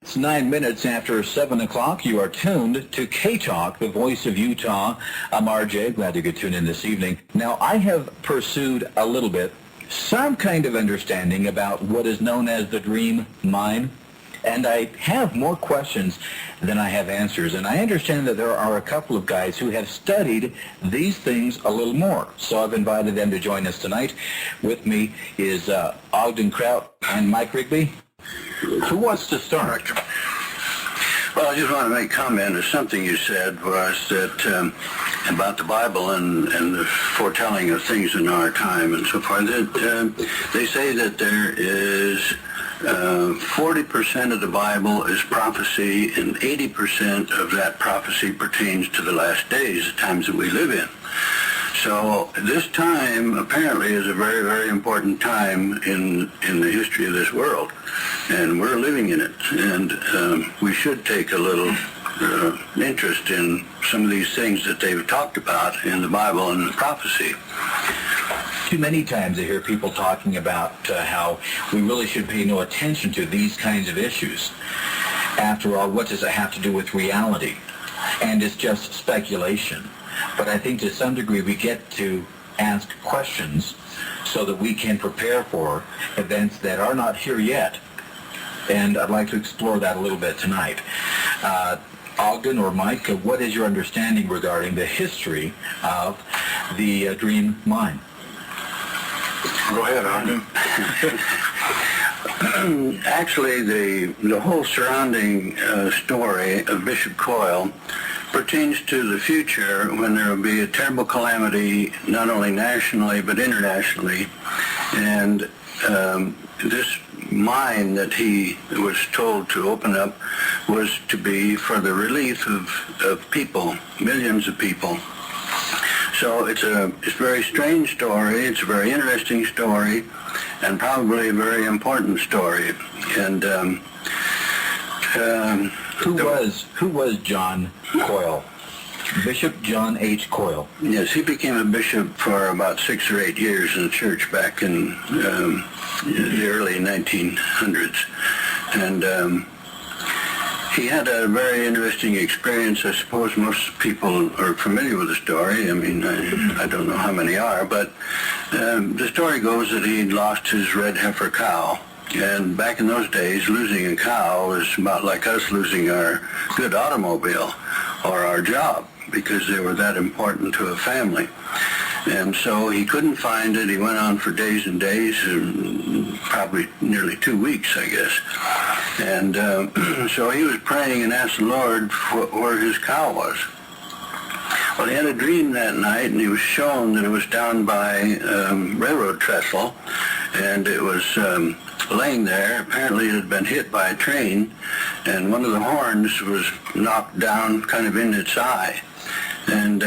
It's 9 minutes after 7 o'clock. You are tuned to K-Talk, the voice of Utah. I'm RJ. Glad you could tune in this evening. Now, I have pursued a little bit some kind of understanding about what is known as the dream mind, and I have more questions than I have answers. And I understand that there are a couple of guys who have studied these things a little more. So I've invited them to join us tonight. With me is Ogden Kraut and Mike Rigby. Who wants to start? Well, I just want to make comment to something you said was that about the Bible and the foretelling of things in our time and so forth. That they say that there is 40% of the Bible is prophecy, and 80% of that prophecy pertains to the last days, the times that we live in. So this time apparently is a very, very important time in the history of this world, and we're living in it. And we should take a little interest in some of these things that they've talked about in the Bible and the prophecy. Too many times I hear people talking about how we really should pay no attention to these kinds of issues. After all, what does it have to do with reality? And it's just speculation. But I think to some degree we get to ask questions so that we can prepare for events that are not here yet. And I'd like to explore that a little bit tonight. Ogden or Mike, what is your understanding regarding the history of the dream mind? Go ahead, Ogden. Actually, the whole surrounding story of Bishop Koyle pertains to the future when there will be a terrible calamity, not only nationally but internationally. And this mine that he was told to open up was to be for the relief of people, millions of people. So it's a very strange story. It's a very interesting story, and probably a very important story. And who was John Koyle? Bishop John H. Koyle. Yes, he became a bishop for about 6 or 8 years in the church back in the early 1900s. And he had a very interesting experience. I suppose most people are familiar with the story. I mean, I don't know how many are, but the story goes that he'd lost his red heifer cow. And back in those days, losing a cow was about like us losing our good automobile or our job, because they were that important to a family. And so he couldn't find it. He went on for days and days, and probably nearly 2 weeks, I guess. And so he was praying and asked the Lord where his cow was. Well, he had a dream that night, and he was shown that it was down by railroad trestle, and it was laying there. Apparently it had been hit by a train, and one of the horns was knocked down kind of in its eye. And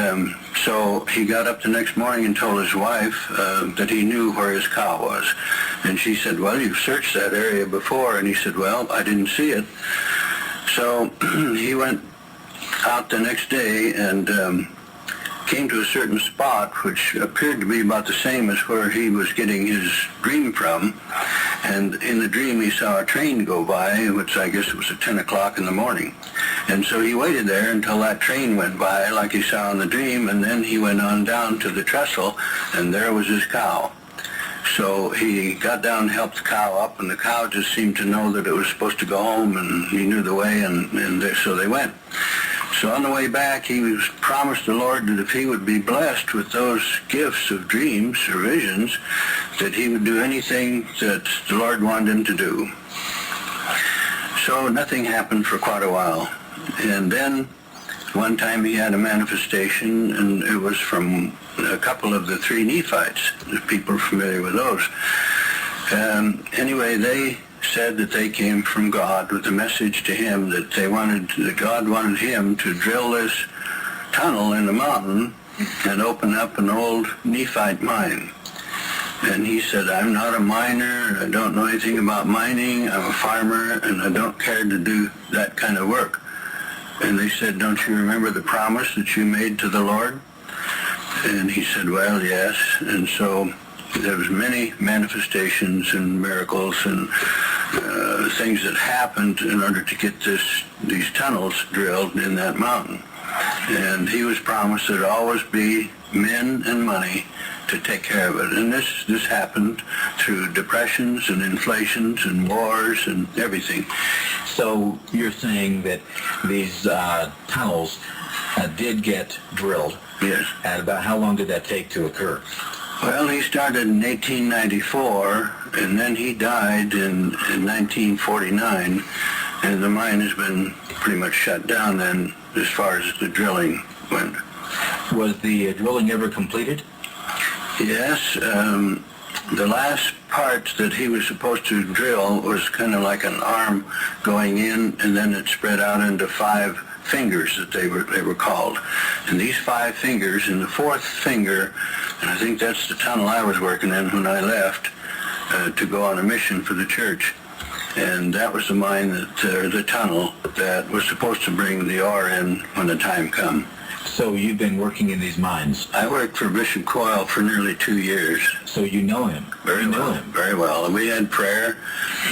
so he got up the next morning and told his wife that he knew where his cow was. And she said, well, you've searched that area before. And he said, well, I didn't see it. So he went out the next day and came to a certain spot which appeared to be about the same as where he was getting his dream from. And in the dream he saw a train go by, which I guess it was at 10 o'clock in the morning. And so he waited there until that train went by like he saw in the dream, and then he went on down to the trestle, and there was his cow. So he got down and helped the cow up, and the cow just seemed to know that it was supposed to go home, and he knew the way, and so they went. So on the way back, he was promised the Lord that if he would be blessed with those gifts of dreams or visions, that he would do anything that the Lord wanted him to do. So nothing happened for quite a while. And then one time he had a manifestation, and it was from a couple of the 3 Nephites, if people are familiar with those. Anyway, they said that they came from God with a message to him that God wanted him to drill this tunnel in the mountain and open up an old Nephite mine. And he said, I'm not a miner, I don't know anything about mining, I'm a farmer, and I don't care to do that kind of work. And they said, don't you remember the promise that you made to the Lord? And he said, well, yes. And so there was many manifestations and miracles and things that happened in order to get these tunnels drilled in that mountain. And he was promised there'd always be men and money to take care of it. And this happened through depressions and inflations and wars and everything. So you're saying that these tunnels did get drilled? Yes. And about how long did that take to occur? Well, he started in 1894, and then he died in 1949, and the mine has been pretty much shut down then as far as the drilling went. Was the drilling ever completed? Yes. The last part that he was supposed to drill was kind of like an arm going in, and then it spread out into 5 fingers that they were called. And these 5 fingers, and the 4th finger, and I think that's the tunnel I was working in when I left to go on a mission for the church. And that was the mine the tunnel that was supposed to bring the ore in when the time come. So you've been working in these mines? I worked for Bishop Koyle for nearly 2 years. So you know him? Very well. Very well. And we had prayer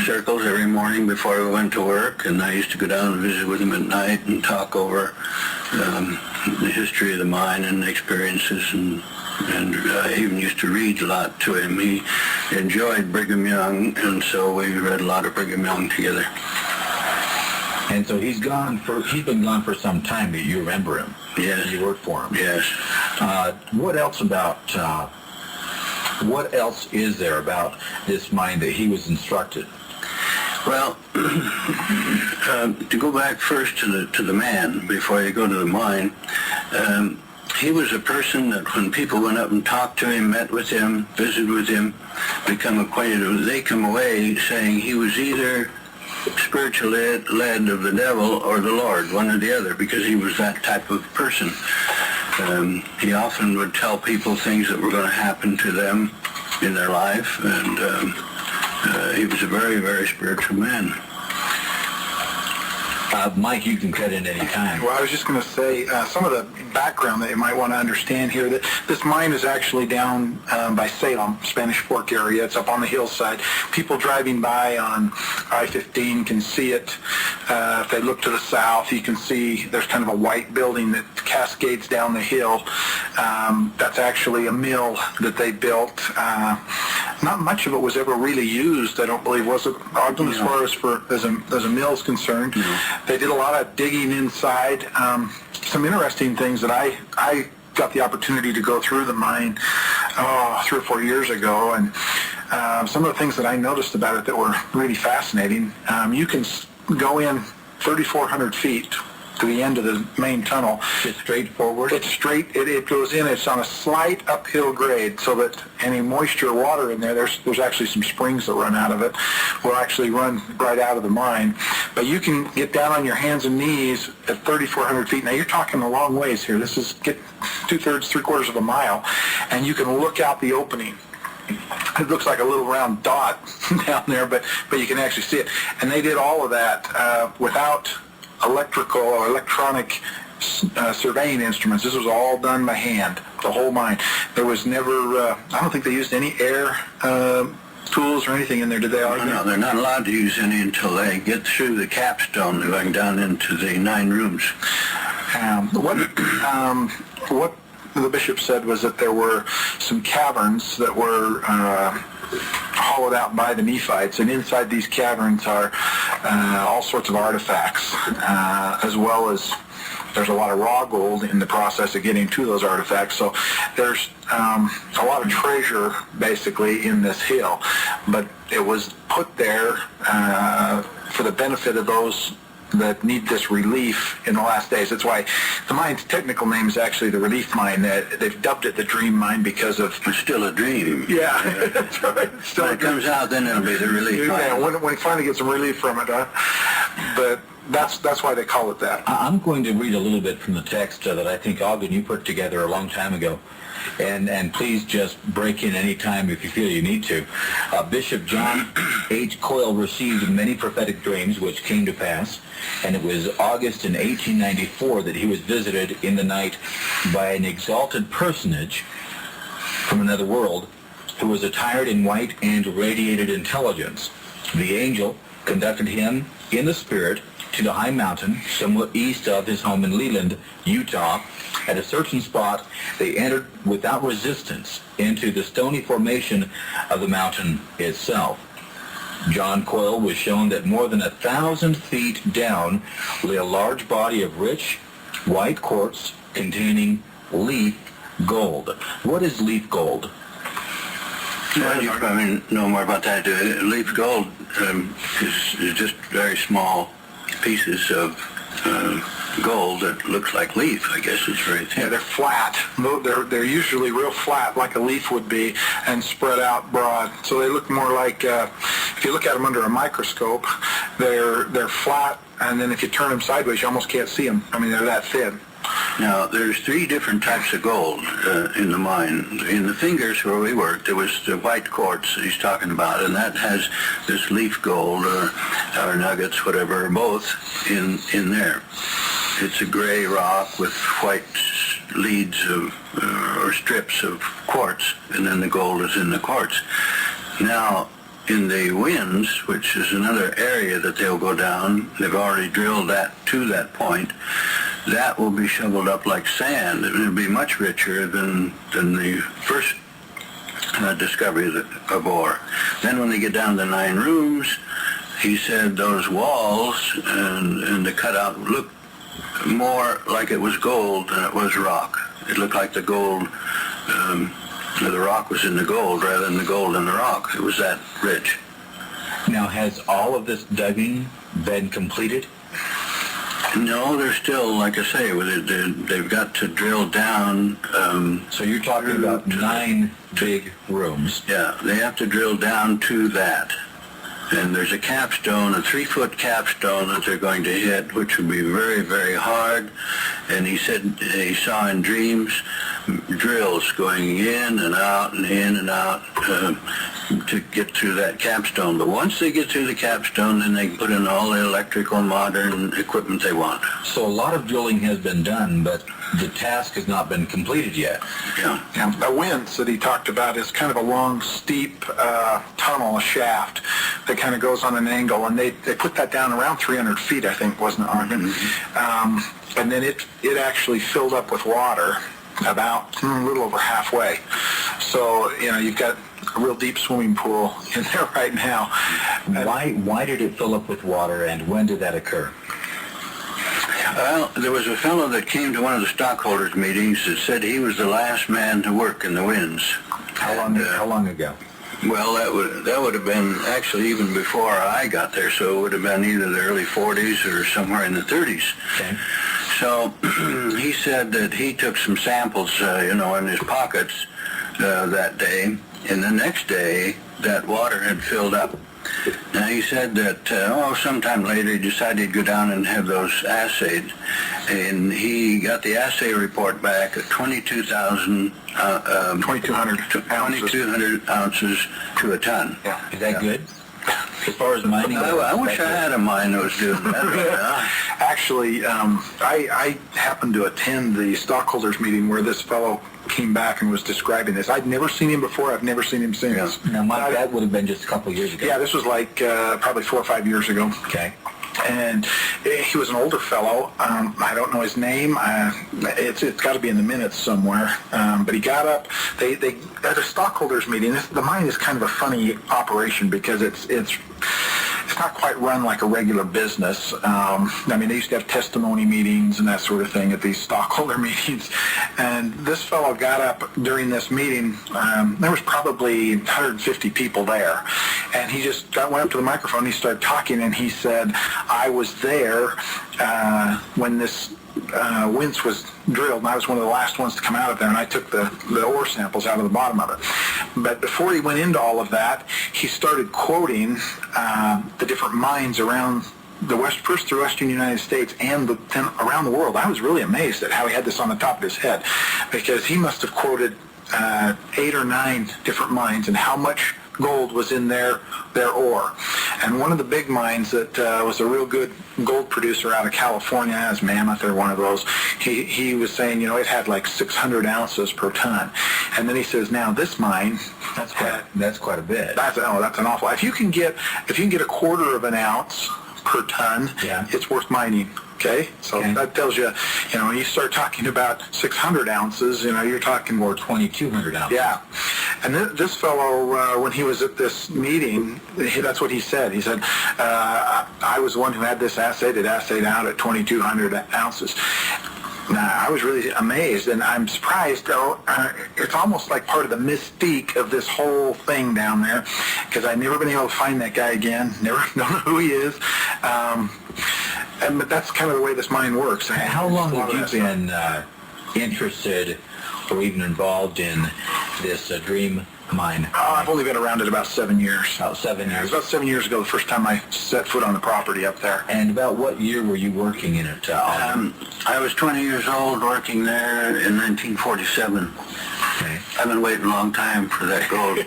circles every morning before we went to work, and I used to go down and visit with him at night and talk over the history of the mine and the experiences, and I even used to read a lot to him. He enjoyed Brigham Young, and so we read a lot of Brigham Young together. And so he's been gone for some time, but you remember him? Yes. You worked for him? Yes. What else is there about this mine that he was instructed? Well, to go back first to the man before you go to the mine, he was a person that when people went up and talked to him, met with him, visited with him, become acquainted with him, they come away saying he was either spiritually led of the devil or the Lord, one or the other, because he was that type of person. He often would tell people things that were going to happen to them in their life, and he was a very, very spiritual man. Mike, you can cut in any time. Well, I was just going to say some of the background that you might want to understand here. That this mine is actually down by Salem, Spanish Fork area. It's up on the hillside. People driving by on I-15 can see it. If they look to the south, you can see there's kind of a white building that cascades down the hill. That's actually a mill that they built. Not much of it was ever really used, I don't believe, was it, Ogden, as far as a mill is concerned. They did a lot of digging inside. Some interesting things that I got the opportunity to go through the mine 3 or 4 years ago, and some of the things that I noticed about it that were really fascinating. You can go in 3,400 feet to the end of the main tunnel. It's straight forward? It's straight. It goes in. It's on a slight uphill grade, so that any moisture or water in there, there's actually some springs that run out of it, will actually run right out of the mine. But you can get down on your hands and knees at 3,400 feet. Now you're talking a long ways here. This is get 2/3, 3/4 of a mile, and you can look out the opening. It looks like a little round dot down there, but you can actually see it. And they did all of that without electrical or electronic surveying instruments. This was all done by hand, the whole mine. There was never, I don't think they used any air tools or anything in there, did they? No, they're not allowed to use any until they get through the capstone, going down into the 9 rooms. What the bishop said was that there were some caverns that were hollowed out by the Nephites, and inside these caverns are all sorts of artifacts, as well as there's a lot of raw gold in the process of getting to those artifacts. So there's a lot of treasure basically in this hill, but it was put there for the benefit of those that need this relief in the last days. That's why the mine's technical name is actually the Relief Mine. They've dubbed it the Dream Mine because of... It's still a dream. Yeah, that's right. When it comes out, then it'll be the Relief Mine. Yeah, when you finally get some relief from it, but that's why they call it that. I'm going to read a little bit from the text that I think, Ogden, you put together a long time ago. And please just break in any time if you feel you need to. Bishop John H. Koyle received many prophetic dreams which came to pass, and it was August in 1894 that he was visited in the night by an exalted personage from another world who was attired in white and radiated intelligence. The angel conducted him in the spirit to the high mountain somewhat east of his home in Leland, Utah. At a certain spot, they entered without resistance into the stony formation of the mountain itself. John Koyle was shown that more than 1,000 feet down lay a large body of rich white quartz containing leaf gold. What is leaf gold? Well, you probably know more about that. Leaf gold is just very small pieces of gold that looks like leaf. I guess it's very thin. Yeah, they're flat. They're usually real flat, like a leaf would be, and spread out broad. So they look more like, if you look at them under a microscope, they're flat, and then if you turn them sideways, you almost can't see them. I mean, they're that thin. Now, there's 3 different types of gold in the mine. In the fingers where we worked, there was the white quartz that he's talking about, and that has this leaf gold or nuggets, whatever, both in there. It's a gray rock with white leads of, or strips of quartz, and then the gold is in the quartz. Now, in the winds, which is another area that they'll go down, they've already drilled that to that point, that will be shoveled up like sand. It'll be much richer than the first discovery of ore. Then when they get down to 9 rooms, he said those walls and the cutout looked more like it was gold than it was rock. It looked like the gold, the rock was in the gold rather than the gold in the rock. It was that rich. Now, has all of this digging been completed? No, they're still, like I say, they've got to drill down. So you're talking about 9 big rooms. Yeah, they have to drill down to that. And there's a capstone, a 3-foot capstone that they're going to hit, which will be very, very hard. And he said he saw in dreams drills going in and out and in and out to get through that capstone. But once they get through the capstone, then they can put in all the electrical modern equipment they want. So a lot of drilling has been done, but the task has not been completed yet. Yeah. Yeah, the winds that he talked about is kind of a long, steep tunnel, a shaft that kind of goes on an angle, and they put that down around 300 feet, I think, wasn't it, Ogden? Mm-hmm. And then it actually filled up with water about a little over halfway. So, you know, you've got a real deep swimming pool in there right now. Why did it fill up with water, and when did that occur? Well, there was a fellow that came to one of the stockholders' meetings that said he was the last man to work in the winds. How long ago? Well, that would have been actually even before I got there, so it would have been either the early 40s or somewhere in the 30s. Okay. So he said that he took some samples, in his pockets that day, and the next day that water had filled up. Now he said that sometime later he decided he'd go down and have those assayed, and he got the assay report back at 2,200 ounces to a ton. Yeah. Is that good? As far as mining, I wish I had a mine that was doing that. Actually, I happened to attend the stockholders meeting where this fellow came back and was describing this. I'd never seen him before. I've never seen him since. Now, that would have been just a couple of years ago. Yeah, this was like probably 4 or 5 years ago. Okay. And he was an older fellow. I don't know his name. It's got to be in the minutes somewhere. But he got up. They at a stockholders meeting. The mine is kind of a funny operation because it's not quite run like a regular business. They used to have testimony meetings and that sort of thing at these stockholder meetings. And this fellow got up during this meeting. There was probably 150 people there. And he just went up to the microphone, he started talking, and he said, I was there when this winch was drilled, and I was one of the last ones to come out of there, and I took the ore samples out of the bottom of it. But before he went into all of that, he started quoting the different mines around first the Western United States and then around the world. I was really amazed at how he had this on the top of his head, because he must have quoted 8 or 9 different mines and how much gold was in their ore. And one of the big mines that was a real good gold producer out of California, as Mammoth or one of those, he was saying, it had like 600 ounces per ton. And then he says, now this mine, that's quite a bit. That's an awful. If you can get a quarter of an ounce per ton, it's worth mining. Okay, so that tells you, when you start talking about 600 ounces, you're talking more 2,200 ounces. Yeah, and this fellow, when he was at this meeting, that's what he said. He said, I was the one who had this assayed. It assayed out at 2,200 ounces. Now, I was really amazed, and I'm surprised, though. It's almost like part of the mystique of this whole thing down there, because I've never been able to find that guy again. Never know who he is. But that's kind of the way this mine works. How long have you been interested or even involved in this dream mine? I've only been around it about 7 years. About 7 years? It was about 7 years ago, the first time I set foot on the property up there. And about what year were you working in it? I was 20 years old working there in 1947. Okay. I've been waiting a long time for that gold.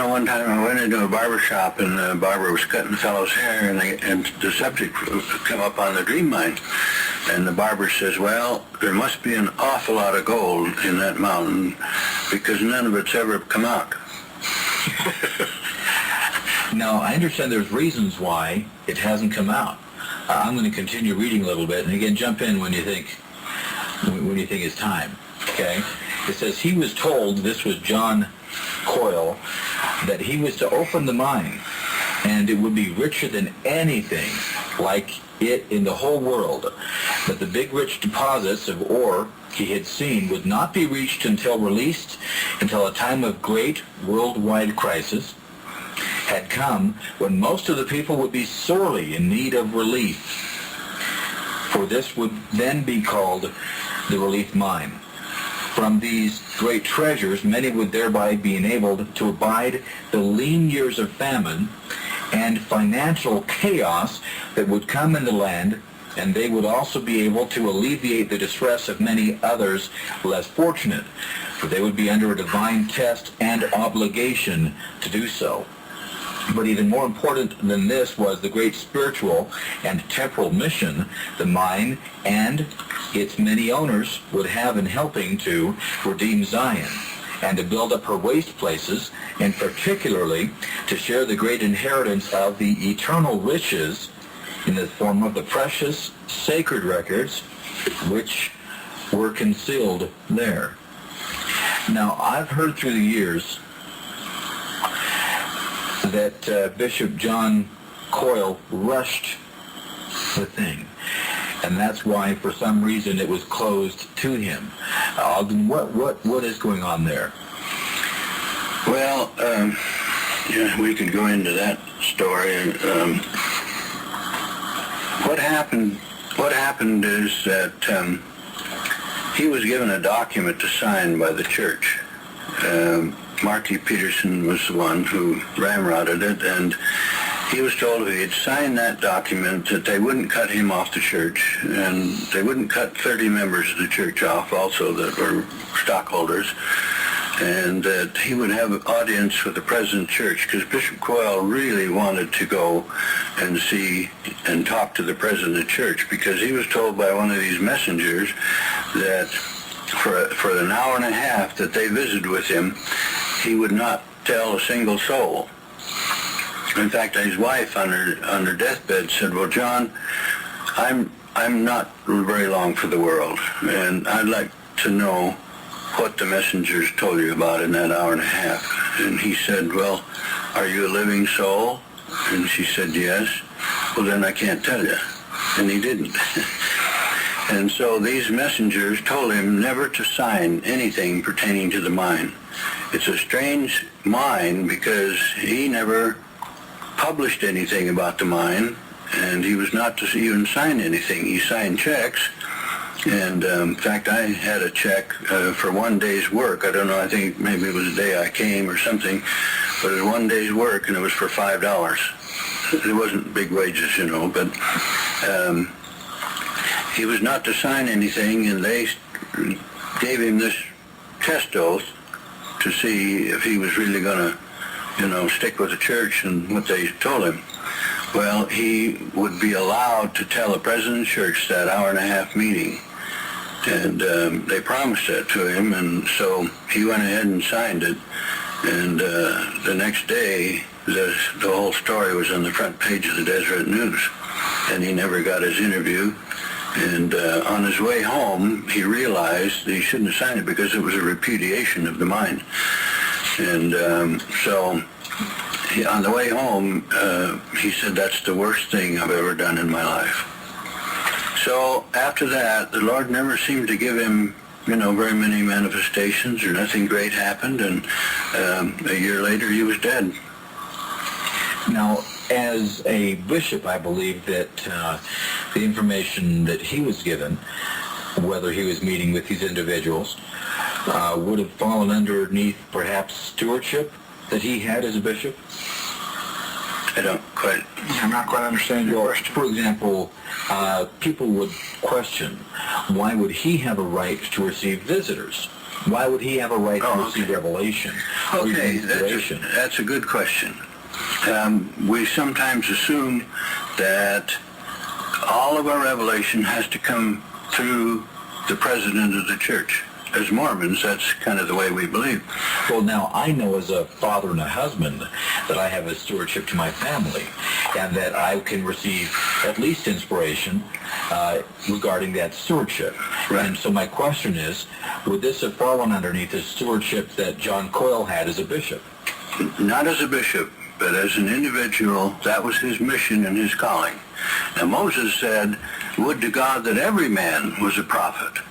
One time I went into a barber shop, and the barber was cutting the fellow's hair, and the subject come up on the dream mine. And the barber says, well, there must be an awful lot of gold in that mountain, because none of it's ever come out. Now, I understand there's reasons why it hasn't come out. I'm going to continue reading a little bit, and again, jump in when you think it's time. Okay? It says, he was told, this was John Koyle, that he was to open the mine, and it would be richer than anything like it in the whole world. But the big rich deposits of ore he had seen would not be reached until a time of great worldwide crisis had come, when most of the people would be sorely in need of relief. For this would then be called the relief mine. From these great treasures, many would thereby be enabled to abide the lean years of famine and financial chaos that would come in the land, and they would also be able to alleviate the distress of many others less fortunate, for they would be under a divine test and obligation to do so. But even more important than this was the great spiritual and temporal mission the mine and its many owners would have in helping to redeem Zion and to build up her waste places, and particularly to share the great inheritance of the eternal riches in the form of the precious sacred records which were concealed there. Now, I've heard through the years that Bishop John Koyle rushed the thing, and that's why, for some reason, it was closed to him. Ogden, what is going on there? Well, we could go into that story. What happened is that he was given a document to sign by the church. Marty Peterson was the one who ramrodded it, and he was told if he had signed that document that they wouldn't cut him off the church, and they wouldn't cut 30 members of the church off also that were stockholders, and that he would have an audience with the president of the church, because Bishop Koyle really wanted to go and see and talk to the president of the church, because he was told by one of these messengers that for an hour and a half that they visited with him, he would not tell a single soul. In fact, his wife on her deathbed said, well, John, I'm not very long for the world, and I'd like to know what the messengers told you about in that hour and a half. And he said, well, are you a living soul? And she said, yes. Well, then I can't tell you. And he didn't. And so these messengers told him never to sign anything pertaining to the mine. It's a strange mine because he never published anything about the mine, and he was not to even sign anything. He signed checks, and in fact, I had a check for 1 day's work. I don't know, I think maybe it was the day I came or something, but it was 1 day's work, and it was for $5. It wasn't big wages, but he was not to sign anything, and they gave him this test oath to see if he was really going to, stick with the church and what they told him. Well, he would be allowed to tell the President of the Church that hour-and-a-half meeting. And they promised that to him, and so he went ahead and signed it. And the next day, the whole story was on the front page of the Deseret News. And he never got his interview. And on his way home, he realized that he shouldn't have signed it because it was a repudiation of the mind. And so on the way home, he said, that's the worst thing I've ever done in my life. So after that, the Lord never seemed to give him, very many manifestations, or nothing great happened, and a year later he was dead. Now, as a bishop, I believe that the information that he was given, whether he was meeting with these individuals, would have fallen underneath perhaps stewardship that he had as a bishop? I'm not quite understanding your question. For example, people would question, why would he have a right to receive visitors? Why would he have a right to receive revelation? Okay, that's a good question. We sometimes assume that all of our revelation has to come through the President of the Church. As Mormons, that's kind of the way we believe. Well, now, I know as a father and a husband that I have a stewardship to my family, and that I can receive at least inspiration regarding that stewardship. Right. And so my question is, would this have fallen underneath the stewardship that John Koyle had as a bishop? Not as a bishop, but as an individual. That was his mission and his calling. Now, Moses said, would to God that every man was a prophet.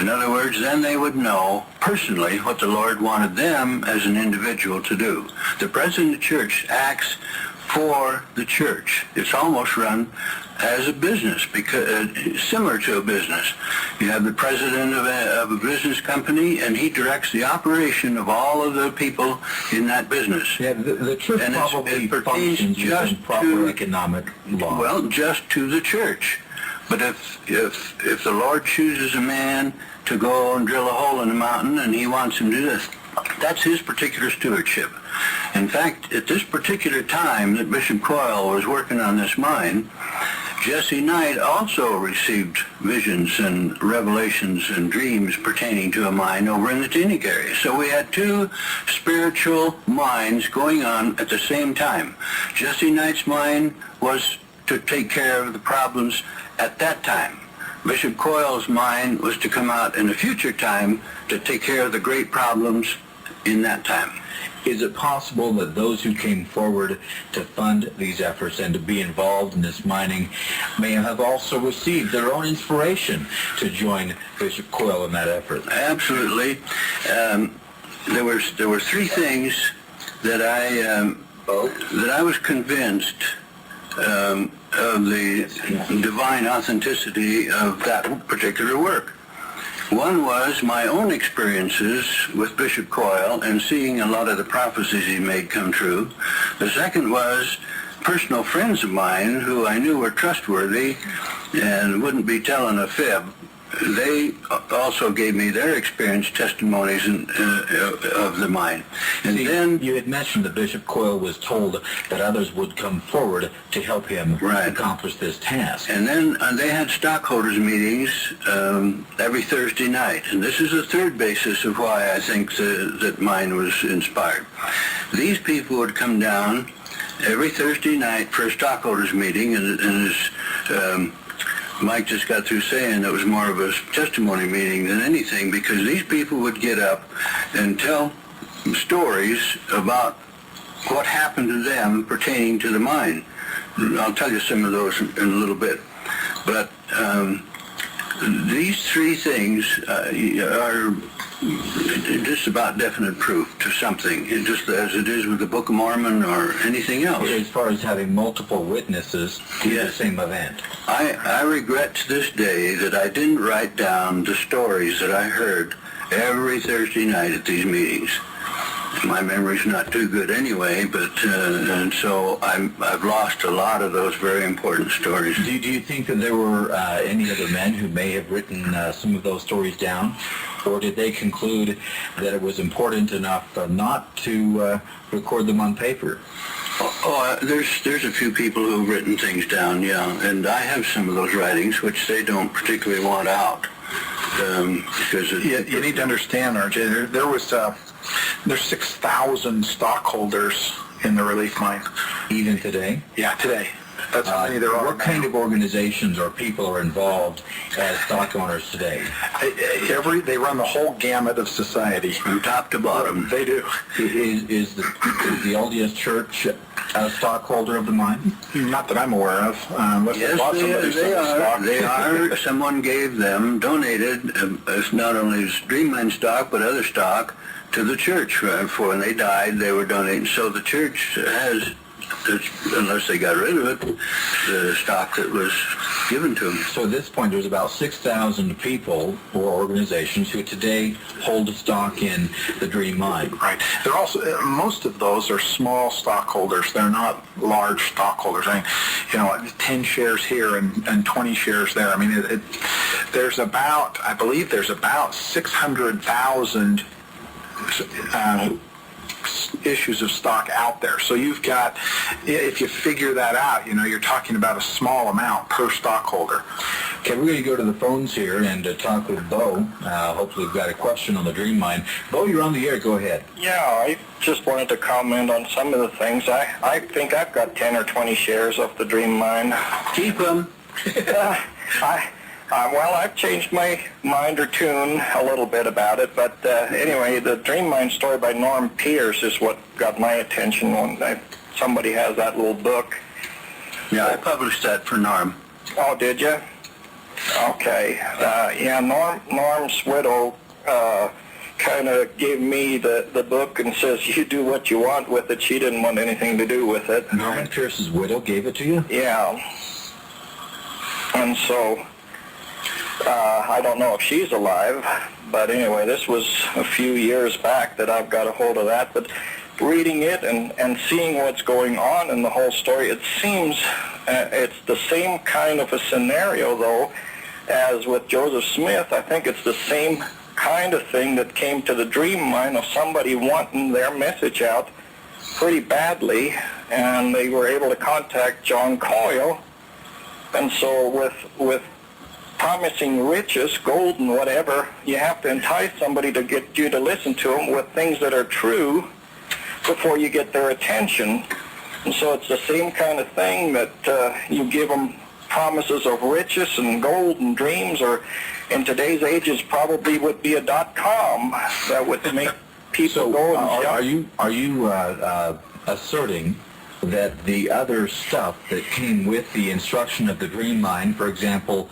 In other words, then they would know personally what the Lord wanted them as an individual to do. The President of the Church acts for the church. It's almost run as a business, because similar to a business. You have the president of a business company, and he directs the operation of all of the people in that business. Yeah, the church and probably it pertains functions just within proper economic law. Well, just to the church. But if the Lord chooses a man to go and drill a hole in the mountain and he wants him to do this, that's his particular stewardship. In fact, at this particular time that Bishop Koyle was working on this mine, Jesse Knight also received visions and revelations and dreams pertaining to a mine over in the Teaneck area. So we had two spiritual mines going on at the same time. Jesse Knight's mine was to take care of the problems at that time. Bishop Koyle's mind was to come out in a future time to take care of the great problems in that time. Is it possible that those who came forward to fund these efforts and to be involved in this mining may have also received their own inspiration to join Bishop Koyle in that effort? Absolutely. There were three things that I was convinced of the divine authenticity of that particular work. One was my own experiences with Bishop Koyle and seeing a lot of the prophecies he made come true. The second was personal friends of mine who I knew were trustworthy and wouldn't be telling a fib. They also gave me their experience testimonies of the mine. And see, then you had mentioned that Bishop Koyle was told that others would come forward to help him accomplish this task. And then they had stockholders meetings every Thursday night. And this is the third basis of why I think that mine was inspired. These people would come down every Thursday night for a stockholders meeting, and as Mike just got through saying, it was more of a testimony meeting than anything, because these people would get up and tell stories about what happened to them pertaining to the mine. I'll tell you some of those in a little bit. But these three things are just about definite proof to something, just as it is with the Book of Mormon or anything else. As far as having multiple witnesses to the same event. I regret to this day that I didn't write down the stories that I heard every Thursday night at these meetings. My memory's not too good anyway, but and so I've lost a lot of those very important stories. Do you think that there were any other men who may have written some of those stories down, or did they conclude that it was important enough not to record them on paper? There's a few people who've written things down, yeah, and I have some of those writings which they don't particularly want out. Because you need to understand, RJ, there's 6,000 stockholders in the relief mine. Even today? Yeah, today. That's how many there are. What kind of organizations or people are involved as stock owners today? They run the whole gamut of society. From top to bottom. They do. Is the LDS Church a stockholder of the mine? Not that I'm aware of. Unless Yes, they are. They are. Someone gave them, donated, not only Dream Mine stock, but other stock to the church. For when they died, they were donating. So the church has, unless they got rid of it, the stock that was given to them. So at this point, there's about 6,000 people or organizations who today hold a stock in the Dream Mine. Right. They're also, most of those are small stockholders. They're not large stockholders. I mean, 10 shares here and 20 shares there. I mean, there's about, I believe there's about 600,000 issues of stock out there. So you've got, if you figure that out, you're talking about a small amount per stockholder. Okay, we're going to go to the phones here and talk with Bo. Hopefully we've got a question on the Dream Mine. Bo, you're on the air. Go ahead. Yeah, I just wanted to comment on some of the things. I think I've got 10 or 20 shares of the Dream Mine. Keep them. Well, I've changed my mind or tune a little bit about it, but anyway, the Dream Mine story by Norm Pierce is what got my attention when somebody has that little book. Yeah, I published that for Norm. Oh, did you? Okay. Yeah, Norm's widow kind of gave me the book and says, you do what you want with it. She didn't want anything to do with it. Norman Pierce's widow gave it to you? Yeah. And so, I don't know if she's alive, but anyway, this was a few years back that I've got a hold of that. But reading it and seeing what's going on in the whole story, it seems it's the same kind of a scenario, though, as with Joseph Smith. I think it's the same kind of thing that came to the Dream Mine of somebody wanting their message out pretty badly, and they were able to contact John Koyle. And so with promising riches, gold and whatever, you have to entice somebody to get you to listen to them with things that are true before you get their attention. And so it's the same kind of thing that you give them promises of riches and gold and dreams, or in today's ages probably would be a .com that would make people go and jump. Are you asserting that the other stuff that came with the instruction of the Dream Mine, for example,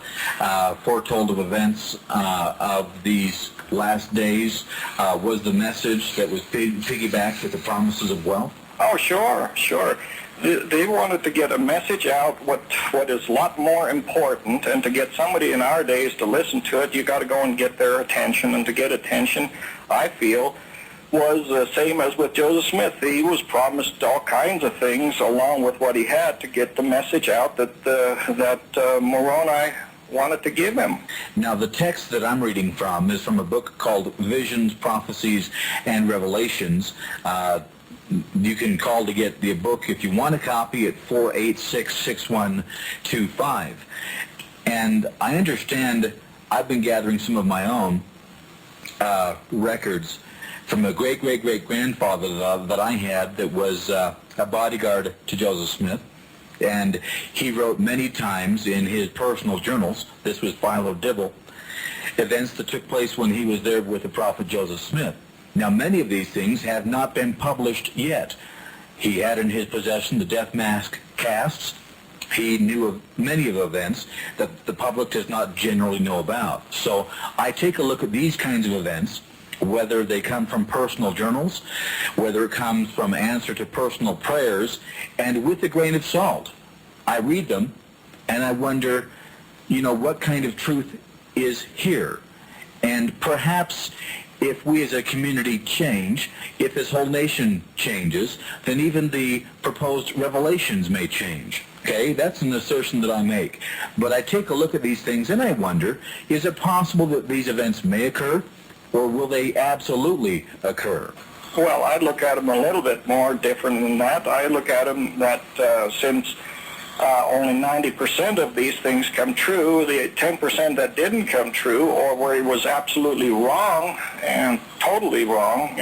foretold of events of these last days, was the message that was piggybacked with the promises of wealth? Oh, sure. They wanted to get a message out, what is a lot more important, and to get somebody in our days to listen to it, you got to go and get their attention. And to get attention, I feel, was the same as with Joseph Smith. He was promised all kinds of things along with what he had to get the message out that Moroni wanted to give him. Now, the text that I'm reading from is from a book called Visions, Prophecies, and Revelations. You can call to get the book if you want a copy at 486-6125. And I understand I've been gathering some of my own records from a great-great-great-grandfather that I had that was a bodyguard to Joseph Smith. And he wrote many times in his personal journals, this was Philo Dibble, events that took place when he was there with the prophet Joseph Smith. Now, many of these things have not been published yet. He had in his possession the death mask casts. He knew of many of the events that the public does not generally know about. So I take a look at these kinds of events, whether they come from personal journals, whether it comes from answer to personal prayers, and with a grain of salt. I read them, and I wonder, what kind of truth is here? And perhaps if we as a community change, if this whole nation changes, then even the proposed revelations may change. Okay, that's an assertion that I make. But I take a look at these things and I wonder, is it possible that these events may occur, or will they absolutely occur? Well, I look at them a little bit more different than that. I look at them that since only 90% of these things come true, the 10% that didn't come true, or where he was absolutely wrong and totally wrong,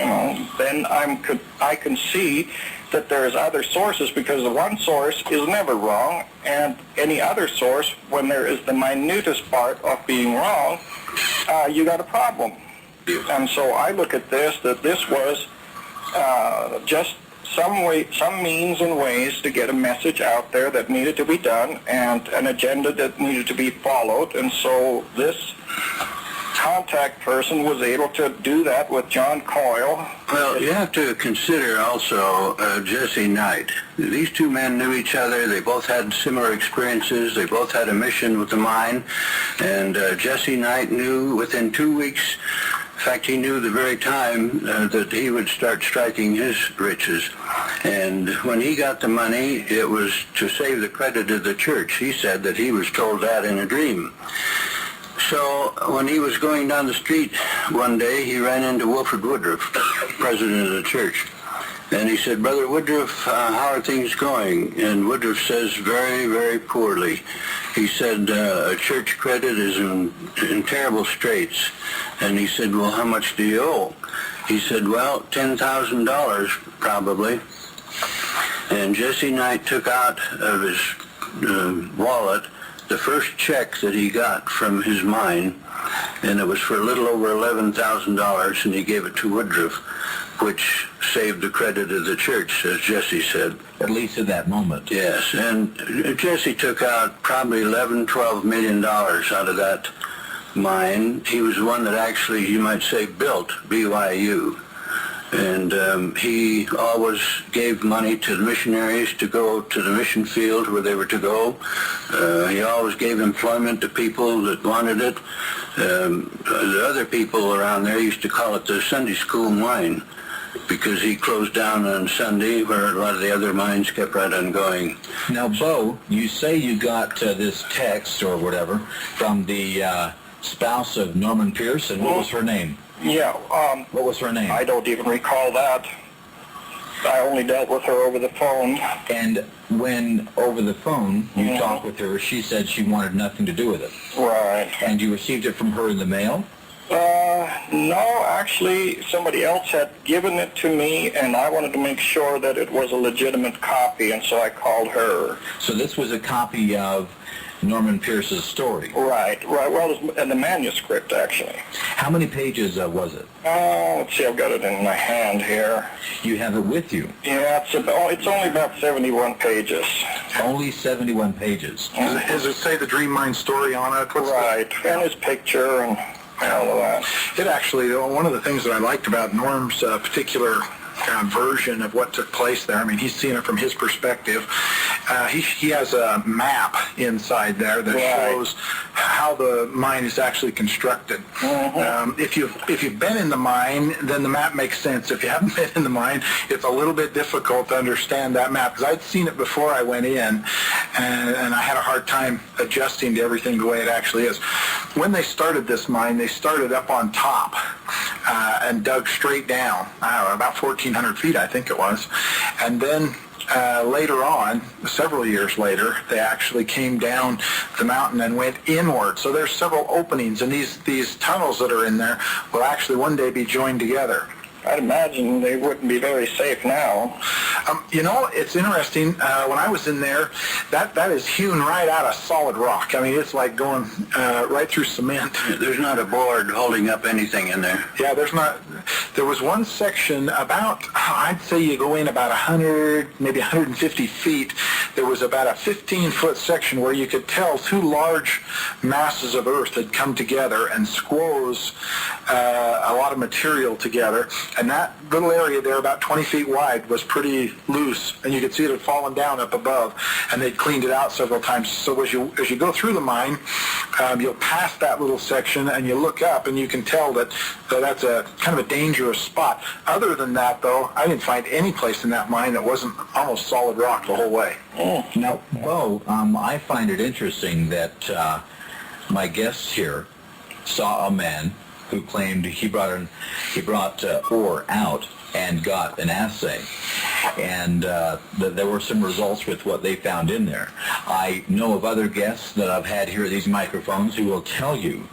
then I can see that there's other sources, because the one source is never wrong, and any other source, when there is the minutest part of being wrong, you got a problem. And so I look at this, that this was just some means and ways to get a message out there that needed to be done, and an agenda that needed to be followed. And so this contact person was able to do that with John Koyle. Well, you have to consider also Jesse Knight. These two men knew each other. They both had similar experiences. They both had a mission with the mine. And Jesse Knight knew within 2 weeks, in fact, he knew the very time that he would start striking his riches. And when he got the money, it was to save the credit of the church. He said that he was told that in a dream. So when he was going down the street one day, he ran into Wilford Woodruff, President of the Church. And he said, "Brother Woodruff, how are things going?" And Woodruff says, "Very, very poorly." He said, "Church credit is in terrible straits." And he said, "Well, how much do you owe?" He said, "Well, $10,000 probably." And Jesse Knight took out of his wallet the first check that he got from his mine, and it was for a little over $11,000, and he gave it to Woodruff, which saved the credit of the church, as Jesse said. At least at that moment. Yes, and Jesse took out probably $11-12 million out of that mine. He was the one that actually, you might say, built BYU. And he always gave money to the missionaries to go to the mission field where they were to go. He always gave employment to people that wanted it. The other people around there used to call it the Sunday school mine, because he closed down on Sunday where a lot of the other mines kept right on going. Now, Bo, you say you got this text or whatever from the spouse of Norman Peterson. What was her name? Yeah. What was her name? I don't even recall that. I only dealt with her over the phone. And when over the phone you talked with her, she said she wanted nothing to do with it. Right. And you received it from her in the mail? No, actually, somebody else had given it to me, and I wanted to make sure that it was a legitimate copy, and so I called her. So this was a copy of Norman Pierce's story? Right. Well, it's in the manuscript, actually. How many pages was it? Let's see, I've got it in my hand here. You have it with you? Yeah, it's only about 71 pages. Only 71 pages. Does it say the Dream Mine story on it? Right, and his picture and all of that. It actually, one of the things that I liked about Norm's particular version of what took place there, I mean, he's seen it from his perspective. He has a map inside there that shows how the mine is actually constructed. If you've been in the mine, then the map makes sense. If you haven't been in the mine, it's a little bit difficult to understand that map, because I'd seen it before I went in, and I had a hard time adjusting to everything the way it actually is. When they started this mine, they started up on top and dug straight down, about 1,400 feet, I think it was. And then later on, several years later, they actually came down the mountain and went inward. So there's several openings, and these tunnels that are in there will actually one day be joined together. I'd imagine they wouldn't be very safe now. It's interesting. When I was in there, that is hewn right out of solid rock. I mean, it's like going right through cement. There's not a board holding up anything in there. Yeah, there's not. There was one section about, I'd say you go in about 100, maybe 150 feet. There was about a 15-foot section where you could tell two large masses of earth had come together, and squoze a lot of material together, and that little area there, about 20 feet wide, was pretty loose, and you could see it had fallen down up above, and they'd cleaned it out several times. So as you go through the mine, you'll pass that little section, and you look up, and you can tell that that's a kind of a dangerous spot. Other than that, though, I didn't find any place in that mine that wasn't almost solid rock the whole way. Now, Bo, I find it interesting that my guests here saw a man who claimed he brought ore out and got an assay, and there were some results with what they found in there. I know of other guests that I've had here at these microphones who will tell you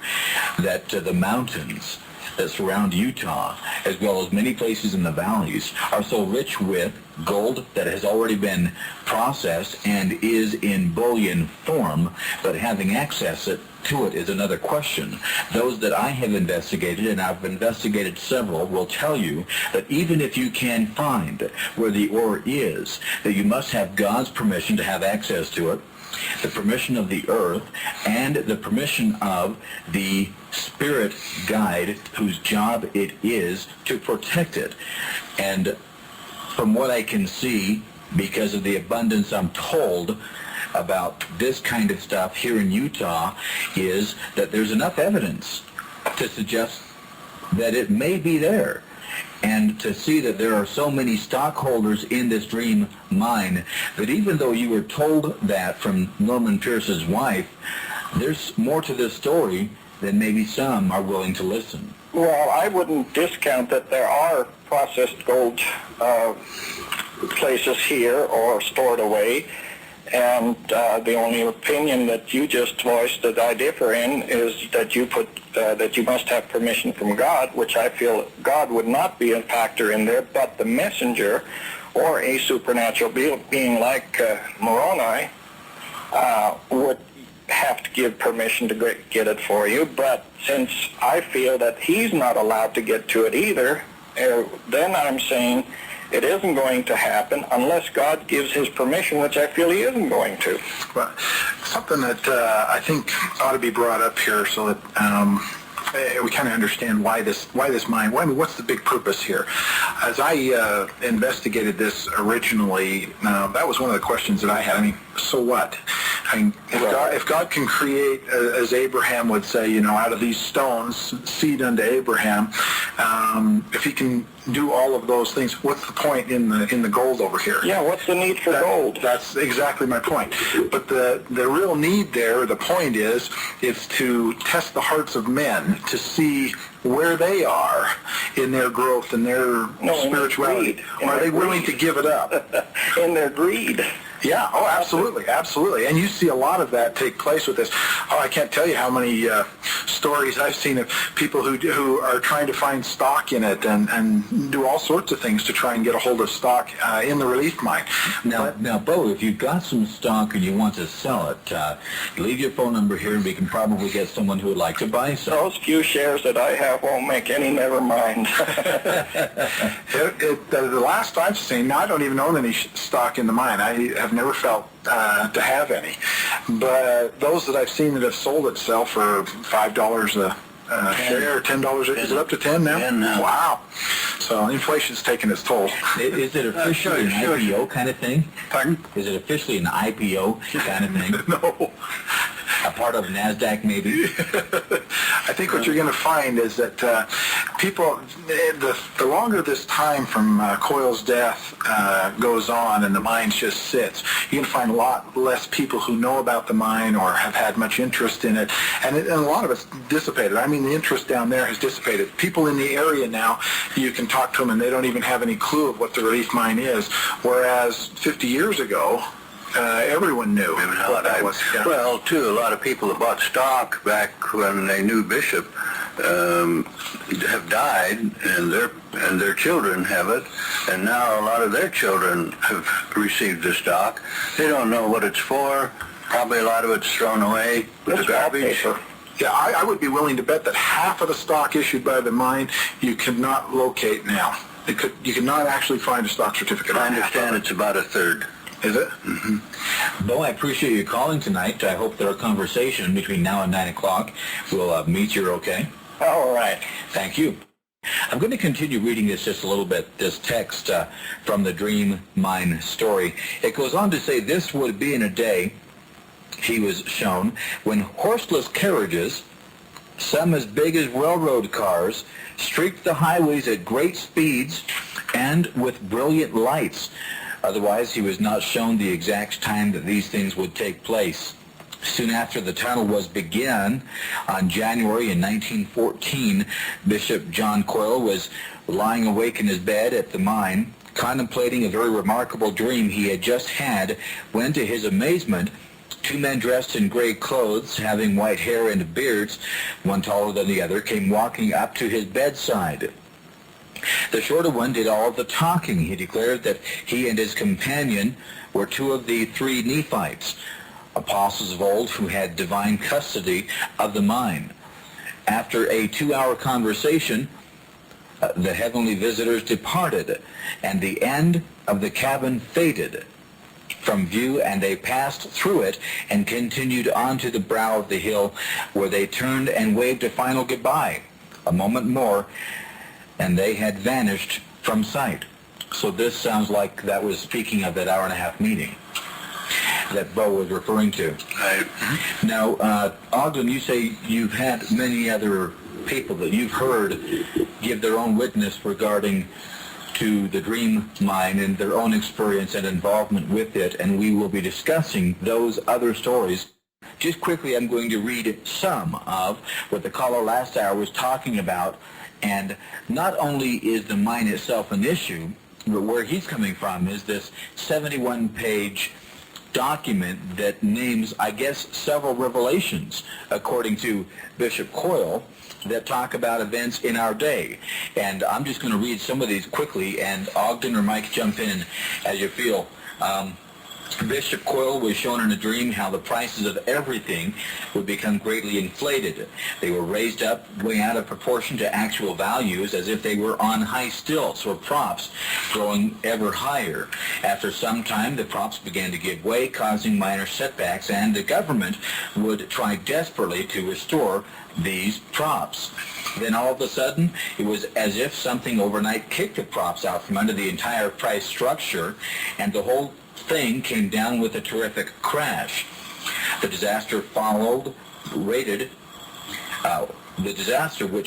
that the mountains that surround Utah, as well as many places in the valleys, are so rich with gold that has already been processed and is in bullion form, but having access to it is another question. Those that I have investigated, and I've investigated several, will tell you that even if you can find where the ore is, that you must have God's permission to have access to it, the permission of the earth, and the permission of the spirit guide whose job it is to protect it. And from what I can see, because of the abundance I'm told about this kind of stuff here in Utah, is that there's enough evidence to suggest that it may be there. And to see that there are so many stockholders in this dream mine, that even though you were told that from Norman Pierce's wife, there's more to this story than maybe some are willing to listen. Well, I wouldn't discount that there are processed gold places here or stored away. And the only opinion that you just voiced that I differ in is that you that you must have permission from God, which I feel God would not be a factor in there, but the messenger or a supernatural being like Moroni would have to give permission to get it for you. But since I feel that he's not allowed to get to it either, then I'm saying it isn't going to happen unless God gives his permission, which I feel he isn't going to. Well, something that I think ought to be brought up here so that we kind of understand why this mine, what's the big purpose here? As I investigated this originally, that was one of the questions that I had. I mean, so what? I mean, if God can create, as Abraham would say, out of these stones, seed unto Abraham, if he can do all of those things, what's the point in the gold over here? Yeah, what's the need for gold? That's exactly my point. But the real need there, the point is to test the hearts of men to see where they are in their growth and their spirituality. Are they willing to give it up? In their greed. Yeah, oh, absolutely, absolutely. And you see a lot of that take place with this. Oh, I can't tell you how many stories I've seen of people who are trying to find stock in it and do all sorts of things to try and get a hold of stock in the relief mine. Now, Bo, if you've got some stock and you want to sell it, leave your phone number here and we can probably get someone who would like to buy some. Those few shares that I have won't make any, never mind. The last I've seen, now I don't even own any stock in the mine. I have never felt to have any. But those that I've seen that have sold itself for $5 a share, $10, is it up to 10 now? 10 now. Wow. So inflation's taking its toll. Is it officially an IPO kind of thing? Pardon? Is it officially an IPO kind of thing? No. A part of NASDAQ, maybe? I think what you're going to find is that people, the longer this time from Koyle's death goes on and the mine just sits, you're going to find a lot less people who know about the mine or have had much interest in it, and a lot of it's dissipated. I mean, the interest down there has dissipated. People in the area now, you can talk to them and they don't even have any clue of what the relief mine is, whereas 50 years ago, everyone knew what that was. Yeah. Well, too, a lot of people that bought stock back when they knew Bishop have died, and their children have it, and now a lot of their children have received the stock. They don't know what it's for. Probably a lot of it's thrown away with the garbage. Yeah, I would be willing to bet that half of the stock issued by the mine you cannot locate now. You cannot actually find a stock certificate. I understand it's about a third. Is it? Mm-hmm. Bo, I appreciate you calling tonight. I hope that our conversation between now and 9 o'clock will meet your okay. All right. Thank you. I'm going to continue reading this just a little bit, this text from the Dream Mine story. It goes on to say, this would be in a day, he was shown, when horseless carriages, some as big as railroad cars, streaked the highways at great speeds and with brilliant lights. Otherwise, he was not shown the exact time that these things would take place. Soon after the tunnel was begun, on January in 1914, Bishop John Koyle was lying awake in his bed at the mine, contemplating a very remarkable dream he had just had, when to his amazement, two men dressed in gray clothes, having white hair and beards, one taller than the other, came walking up to his bedside. The shorter one did all of the talking. He declared that he and his companion were two of the three Nephites, apostles of old who had divine custody of the mine. After a 2-hour conversation, the heavenly visitors departed, and the end of the cabin faded from view, and they passed through it and continued on to the brow of the hill, where they turned and waved a final goodbye. A moment more, and they had vanished from sight. So this sounds like that was speaking of that hour-and-a-half meeting that Bo was referring to. Right. Now, Ogden, you say you've had many other people that you've heard give their own witness regarding to the Dream Mine and their own experience and involvement with it, and we will be discussing those other stories. Just quickly, I'm going to read some of what the caller last hour was talking about, and not only is the mine itself an issue, but where he's coming from is this 71-page document that names, I guess, several revelations, according to Bishop Koyle, that talk about events in our day. And I'm just going to read some of these quickly, and Ogden or Mike, jump in as you feel. Bishop Koyle was shown in a dream how the prices of everything would become greatly inflated. They were raised up way out of proportion to actual values, as if they were on high stilts or props, growing ever higher. After some time, the props began to give way, causing minor setbacks, and the government would try desperately to restore these props. Then all of a sudden, it was as if something overnight kicked the props out from under the entire price structure, and the whole thing came down with a terrific crash. The disaster which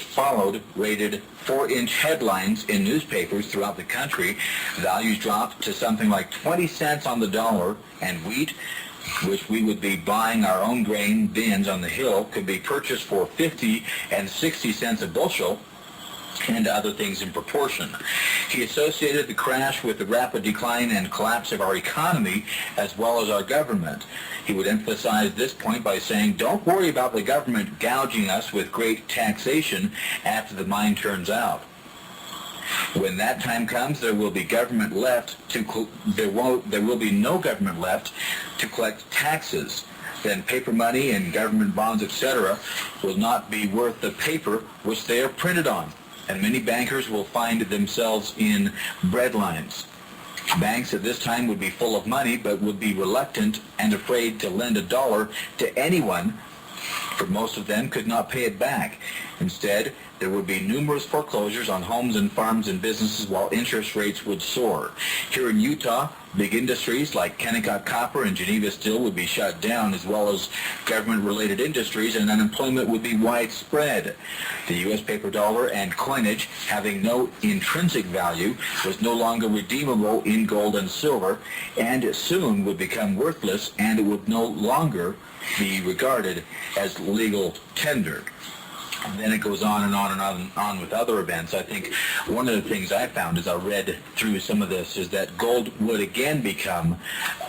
followed rated 4-inch headlines in newspapers throughout the country. Values dropped to something like 20 cents on the dollar, and wheat, which we would be buying our own grain bins on the hill, could be purchased for 50 and 60 cents a bushel, and other things in proportion. He associated the crash with the rapid decline and collapse of our economy as well as our government. He would emphasize this point by saying, don't worry about the government gouging us with great taxation after the mine turns out. When that time comes, there will be government left there will be no government left to collect taxes. Then paper money and government bonds, etc., will not be worth the paper which they are printed on, and many bankers will find themselves in breadlines. Banks at this time would be full of money, but would be reluctant and afraid to lend $1 to anyone, for most of them could not pay it back. Instead, there would be numerous foreclosures on homes and farms and businesses, while interest rates would soar. Here in Utah, big industries like Kennecott Copper and Geneva Steel would be shut down, as well as government-related industries, and unemployment would be widespread. The U.S. paper dollar and coinage, having no intrinsic value, was no longer redeemable in gold and silver, and soon would become worthless, and it would no longer be regarded as legal tender. And then it goes on and on and on and on with other events. I think one of the things I found as I read through some of this is that gold would again become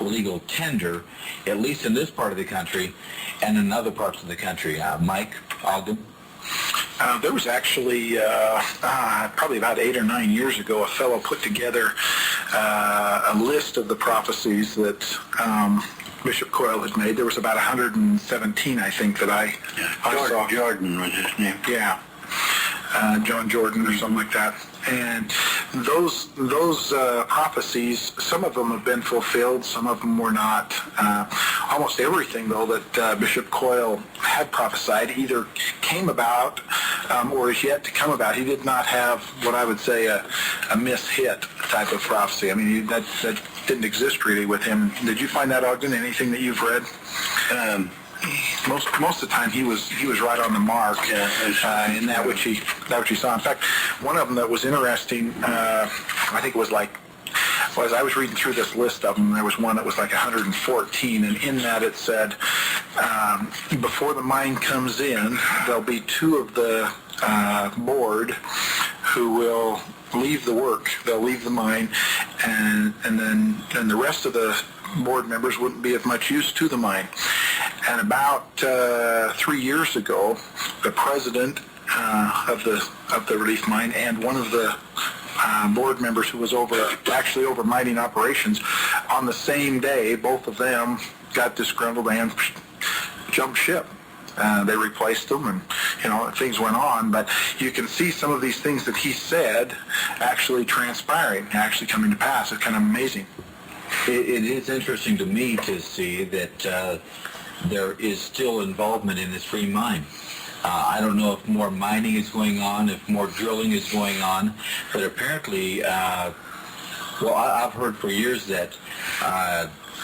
legal tender, at least in this part of the country and in other parts of the country. Mike, Ogden? There was actually, probably about 8 or 9 years ago, a fellow put together a list of the prophecies that Bishop Koyle has made. There was about 117, I think, that I saw. Jordan was his name. Yeah, John Jordan or something like that. And those prophecies, some of them have been fulfilled, some of them were not. Almost everything, though, that Bishop Koyle had prophesied either came about or is yet to come about. He did not have what I would say a miss-hit type of prophecy. I mean, that didn't exist really with him. Did you find that, Ogden? Anything that you've read? Most of the time he was right on the mark in that which he saw. In fact, one of them that was interesting, I think it was like, as I was reading through this list of them, there was one that was like 114, and in that it said, before the mine comes in, there'll be two of the board who will leave the work. They'll leave the mine, and then the rest of the board members wouldn't be of much use to the mine. And about 3 years ago, the president of the relief mine and one of the board members who was actually over mining operations, on the same day, both of them got disgruntled and jumped ship. They replaced them, and things went on. But you can see some of these things that he said actually transpiring, actually coming to pass. It's kind of amazing. It is interesting to me to see that there is still involvement in this free mine. I don't know if more mining is going on, if more drilling is going on, but apparently, I've heard for years that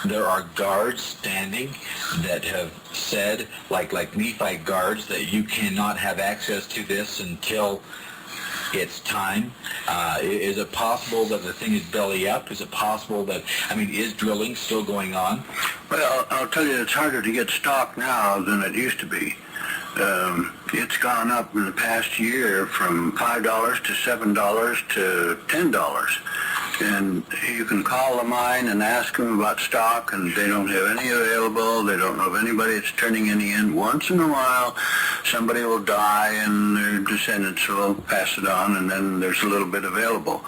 there are guards standing that have said, like Nephi guards, that you cannot have access to this until it's time. Is it possible that the thing is belly up? Is it possible that, is drilling still going on? Well, I'll tell you, it's harder to get stock now than it used to be. It's gone up in the past year from $5 to $7 to $10. And you can call the mine and ask them about stock, and they don't have any available. They don't know of anybody that's turning any in. Once in a while, somebody will die, and their descendants will pass it on, and then there's a little bit available.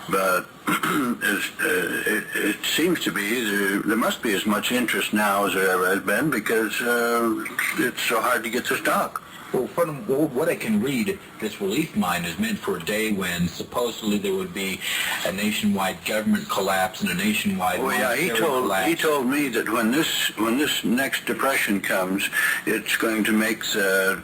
But it seems to be there must be as much interest now as there ever has been, because it's so hard to get the stock. Well, from what I can read, this relief mine is meant for a day when supposedly there would be a nationwide government collapse and a nationwide collapse. He told me that when this next depression comes, it's going to make the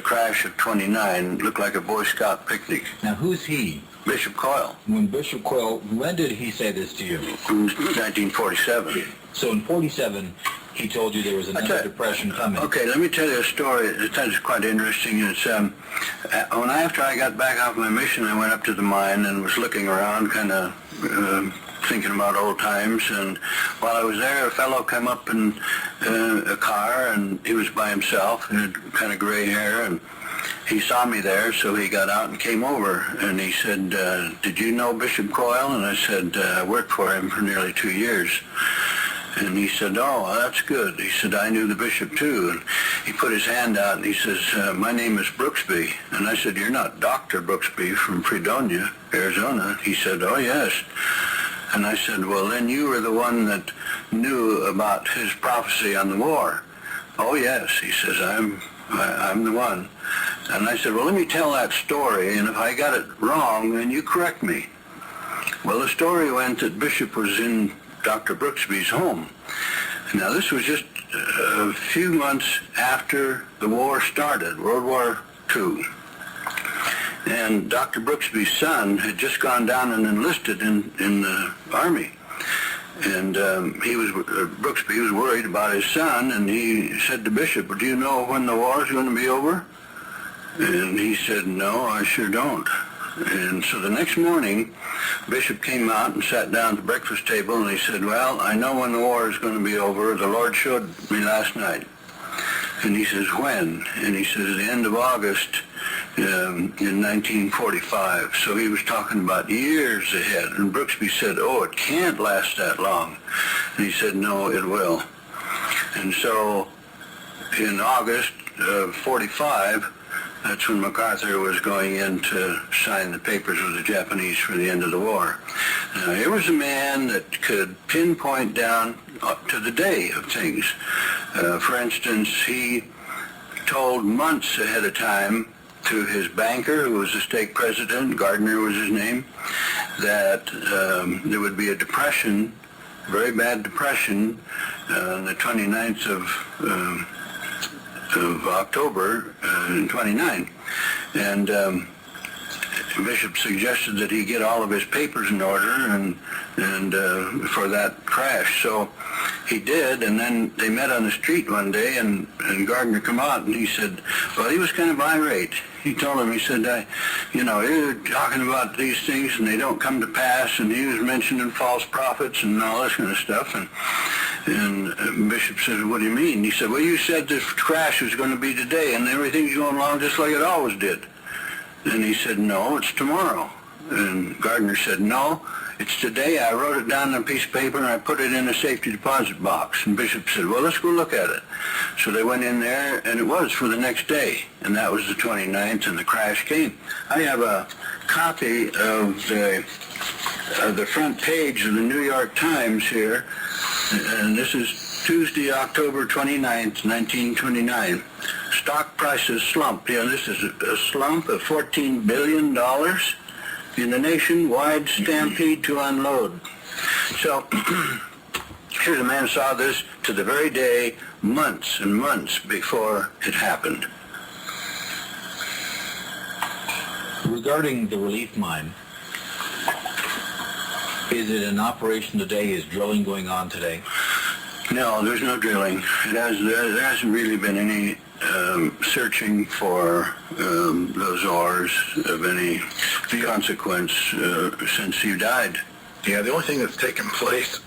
crash of '29 look like a Boy Scout picnic. Now, who's he? Bishop Koyle. When did he say this to you? In 1947. So in 47, he told you there was another depression coming. Okay, let me tell you a story that's quite interesting. It's after I got back off my mission, I went up to the mine and was looking around, kind of thinking about old times. And while I was there, a fellow came up in a car, and he was by himself, and had kind of gray hair, and he saw me there, so he got out and came over, and he said, "Did you know Bishop Koyle?" And I said, "I worked for him for nearly 2 years." And he said, "Oh, that's good." He said, "I knew the bishop too." And he put his hand out and he says, "My name is Brooksby." And I said, "You're not Dr. Brooksby from Fredonia, Arizona?" He said, "Oh, yes." And I said, "Well, then you were the one that knew about his prophecy on the war." "Oh, yes." He says, I'm the one. And I said, "Well, let me tell that story, and if I got it wrong, then you correct me." Well, the story went that Bishop was in Dr. Brooksby's home. Now, this was just a few months after the war started, World War II. And Dr. Brooksby's son had just gone down and enlisted in the Army. And Brooksby was worried about his son, and he said to Bishop, "Do you know when the war is going to be over?" And he said, "No, I sure don't." And so the next morning, Bishop came out and sat down at the breakfast table, and he said, "Well, I know when the war is going to be over. The Lord showed me last night." And he says, "When?" And he says, "The end of August in 1945. So he was talking about years ahead. And Brooksby said, "Oh, it can't last that long." And he said, "No, it will." And so in August of 45, that's when MacArthur was going in to sign the papers with the Japanese for the end of the war. Now, here was a man that could pinpoint down to the day of things. For instance, he told months ahead of time to his banker, who was the stake president, Gardner was his name, that there would be a depression, very bad depression, on the 29th of October in 29. And Bishop suggested that he get all of his papers in order and for that crash. So he did, and then they met on the street one day, and Gardner come out, and he said, well, he was kind of irate. He told him, he said, you're talking about these things, and they don't come to pass, and he was mentioning false prophets and all this kind of stuff, and Bishop said, what do you mean? He said, well, you said this crash was going to be today, and everything's going along just like it always did. And he said, no, it's tomorrow. And Gardner said, no, it's today. I wrote it down on a piece of paper and I put it in a safety deposit box. And Bishop said, well, let's go look at it. So they went in there, and it was for the next day. And that was the 29th, and the crash came. I have a copy of the front page of the New York Times here. And this is Tuesday, October 29th, 1929. Stock prices slumped. This is a slump of $14 billion in the nationwide stampede to unload. So here's a man saw this to the very day, months and months before it happened. Regarding the relief mine, is it in operation today? Is drilling going on today? No, there's no drilling. There hasn't really been any searching for those ores of any consequence since you died. Yeah, the only thing that's taken place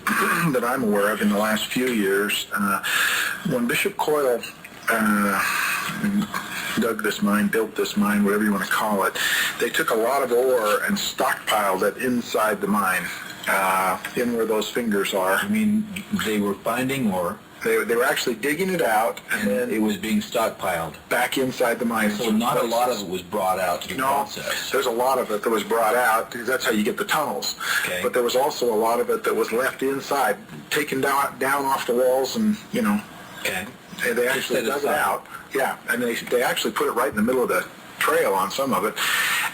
that I'm aware of in the last few years, when Bishop Koyle dug this mine, built this mine, whatever you want to call it, they took a lot of ore and stockpiled it inside the mine, in where those fingers are. I mean, they were finding ore? They were actually digging it out, and then it was being stockpiled back inside the mine. So not a lot of it was brought out to be processed. There's a lot of it that was brought out, because that's how you get the tunnels. Okay. But there was also a lot of it that was left inside, taken down off the walls, and, Okay. they actually dug it out. Yeah, and they actually put it right in the middle of the trail on some of it.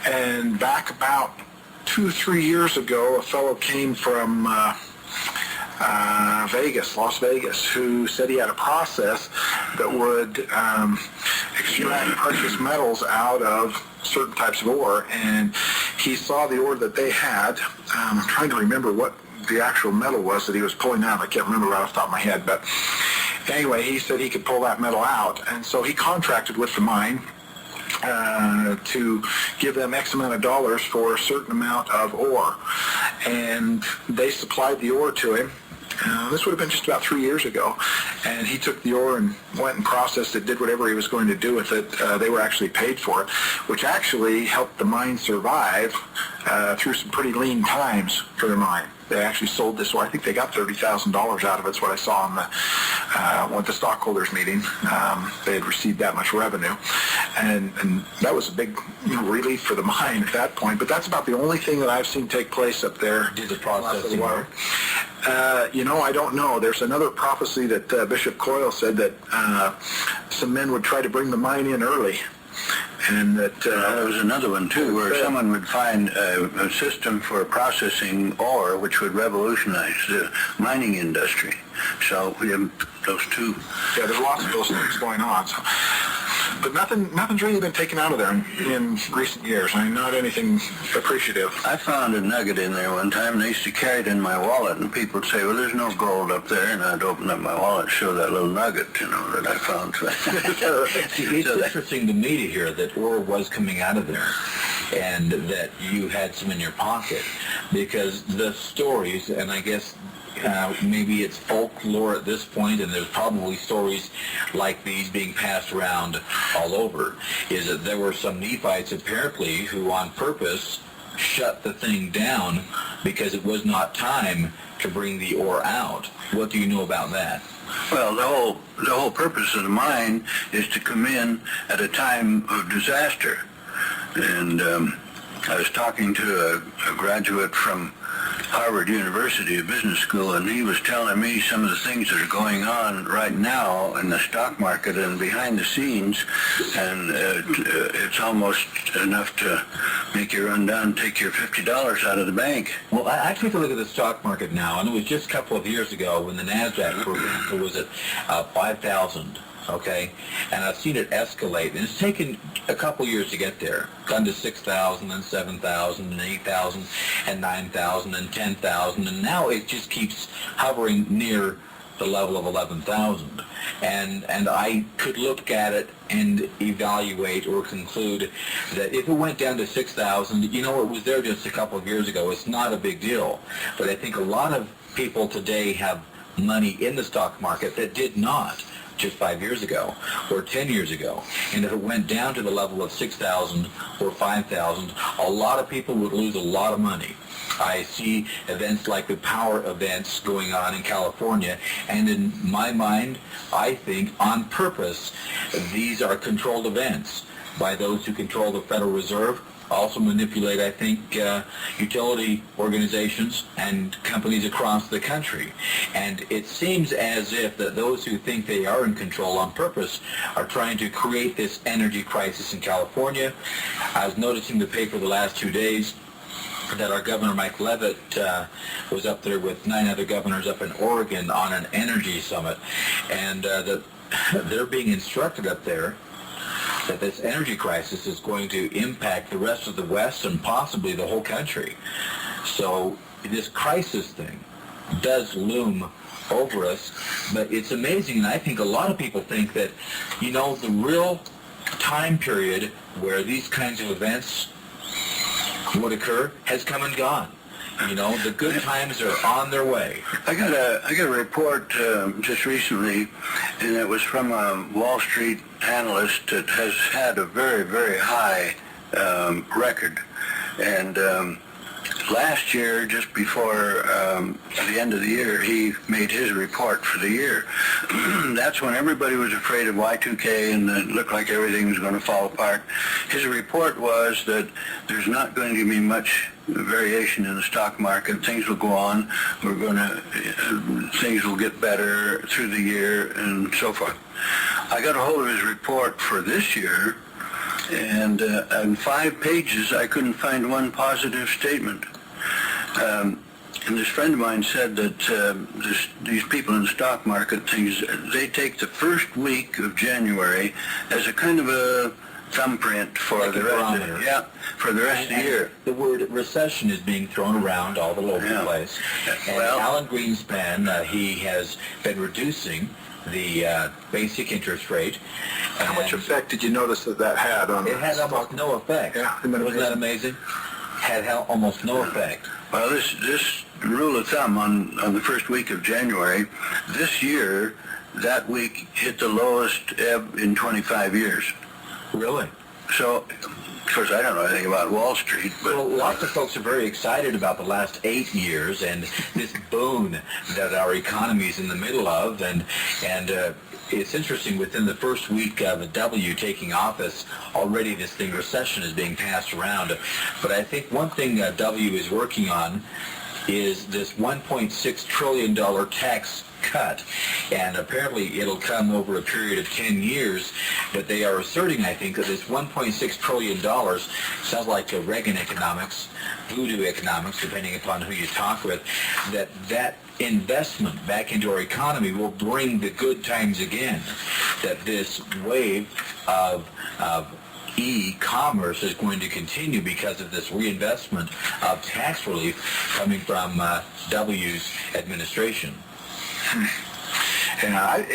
And back about 2-3 years ago, a fellow came from Las Vegas, who said he had a process that would extract precious metals out of certain types of ore, and he saw the ore that they had. I'm trying to remember what the actual metal was that he was pulling out. I can't remember right off the top of my head, but anyway, he said he could pull that metal out, and so he contracted with the mine to give them X amount of dollars for a certain amount of ore, and they supplied the ore to him. This would have been just about 3 years ago, and he took the ore and went and processed it, did whatever he was going to do with it. They were actually paid for it, which actually helped the mine survive through some pretty lean times for the mine. They actually sold this ore. I think they got $30,000 out of it. That's what I saw at the stockholders meeting. They had received that much revenue, and that was a big relief for the mine at that point. But that's about the only thing that I've seen take place up there. Did the processing work? I don't know. There's another prophecy that Bishop Koyle said that some men would try to bring the mine in early. And that there was another one too, where someone would find a system for processing ore which would revolutionize the mining industry. So we have those two. Yeah, there's lots of those things going on. So. But nothing's really been taken out of there in recent years. I mean, not anything appreciative. I found a nugget in there one time, and I used to carry it in my wallet, and people would say, well, there's no gold up there, and I'd open up my wallet and show that little nugget, that I found. It's interesting to me to hear that ore was coming out of there, and that you had some in your pocket, because the stories, and I guess maybe it's folklore at this point, and there's probably stories like these being passed around all over, is that there were some Nephites apparently who on purpose shut the thing down because it was not time to bring the ore out. What do you know about that? Well, the whole purpose of the mine is to come in at a time of disaster. And I was talking to a graduate from Harvard University Business School, and he was telling me some of the things that are going on right now in the stock market and behind the scenes, and it's almost enough to make you run down and take your $50 out of the bank. Well, I take a look at the stock market now, and it was just a couple of years ago when the NASDAQ, for example, was at 5,000. okay? And I've seen it escalate, and it's taken a couple years to get there. Gone to 6,000, and 7,000, and 8,000, and 9,000, and 10,000, and now it just keeps hovering near the level of 11,000. And I could look at it and evaluate or conclude that if it went down to 6,000, you know, it was there just a couple of years ago. It's not a big deal. But I think a lot of people today have money in the stock market that did not just 5 years ago or 10 years ago. And if it went down to the level of 6,000 or 5,000, a lot of people would lose a lot of money. I see events like the power events going on in California, and in my mind, I think on purpose, these are controlled events by those who control the Federal Reserve, also manipulate, I think, utility organizations and companies across the country. And it seems as if that those who think they are in control on purpose are trying to create this energy crisis in California. I was noticing the paper the last 2 days that our Governor Mike Leavitt was up there with 9 other governors up in Oregon on an energy summit, and that they're being instructed up there that this energy crisis is going to impact the rest of the West and possibly the whole country. So this crisis thing does loom over us, but it's amazing, and I think a lot of people think that, you know, the real time period where these kinds of events would occur has come and gone. You know, the good times are on their way. I got a report just recently, and it was from a Wall Street analyst that has had a very, very high record. And last year, just before the end of the year, he made his report for the year. That's when everybody was afraid of Y2K and it looked like everything was going to fall apart. His report was that there's not going to be much variation in the stock market. Things will go on. Things will get better through the year and so forth. I got a hold of his report for this year, and on 5 pages I couldn't find one positive statement. And this friend of mine said that these people in the stock market, they take the first week of January as a kind of a thumbprint for like the rest of the year. The word recession is being thrown around all over the place. And well, Alan Greenspan, he has been reducing the basic interest rate. How much effect did you notice that had on it? Had almost no effect. Yeah, wasn't that amazing? Had almost no effect. Well, this rule of thumb on the first week of January, this year, that week hit the lowest ebb in 25 years. Really? So, of course, I don't know anything about Wall Street, but... Well, lots of folks are very excited about the last 8 years and this boon that our economy is in the middle of, and it's interesting, within the first week of W taking office, already this thing, recession, is being passed around. But I think one thing W is working on is this $1.6 trillion tax cut, and apparently it'll come over a period of 10 years, but they are asserting, I think, that this $1.6 trillion sounds like Reagan economics, voodoo economics, depending upon who you talk with, that investment back into our economy will bring the good times again, that this wave of e-commerce is going to continue because of this reinvestment of tax relief coming from W's administration. Yeah,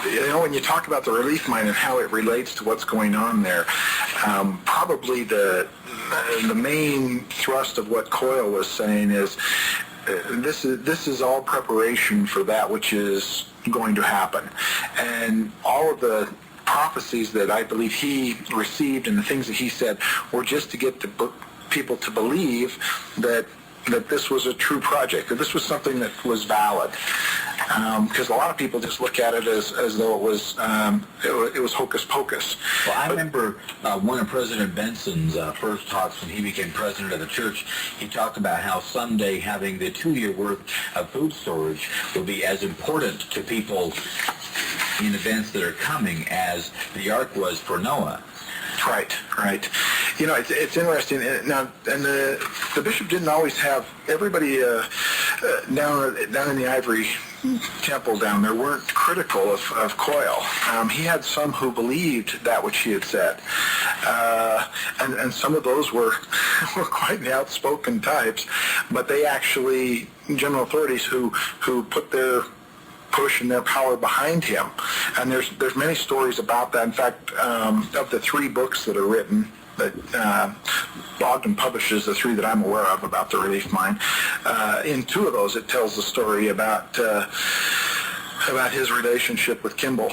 you know, when you talk about the relief mine and how it relates to what's going on there, probably the main thrust of what Koyle was saying is this is all preparation for that which is going to happen, and all of the prophecies that I believe he received and the things that he said were just to get people to believe that this was a true project, that this was something that was valid. Because a lot of people just look at it as though it was hocus pocus. Well, I remember one of President Benson's first talks when he became president of the church. He talked about how someday having the 2-year worth of food storage will be as important to people in events that are coming as the ark was for Noah. Right. You know, it's interesting. Now, and the bishop didn't always have everybody down in the Ivory temple down there weren't critical of Koyle. He had some who believed that which he had said. And some of those were quite the outspoken types, but they actually, general authorities who put their push and their power behind him. And there's many stories about that. In fact, of the 3 books that are written, that Ogden publishes, the 3 that I'm aware of about the relief mine, in 2 of those it tells the story about his relationship with Kimball,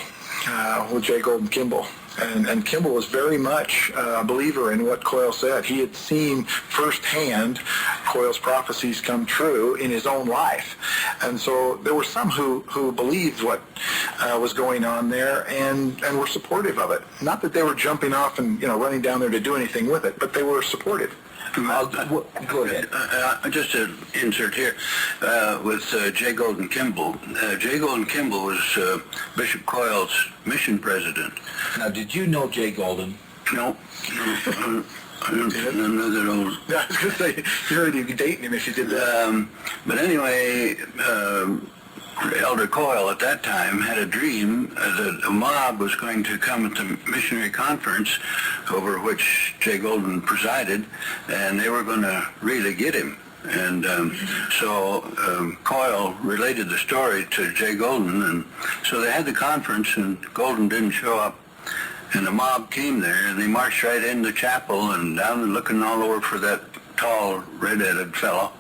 with J. Golden Kimball. And Kimball was very much a believer in what Koyle said. He had seen firsthand Koyle's prophecies come true in his own life. And so there were some who believed what was going on there and were supportive of it. Not that they were jumping off and running down there to do anything with it, but they were supportive. Go ahead. Just to insert here, with J. Golden Kimball. J. Golden Kimball was Bishop Koyle's mission president. Now, did you know J. Golden? No. I don't know that old. Yeah, I was going to say, you're already dating him if you did that. But anyway, Elder Koyle at that time had a dream that a mob was going to come at the missionary conference over which J. Golden presided, and they were going to really get him. And so Koyle related the story to J. Golden, and so they had the conference, and Golden didn't show up. And the mob came there, and they marched right into the chapel and down and looking all over for that tall, red-headed fellow.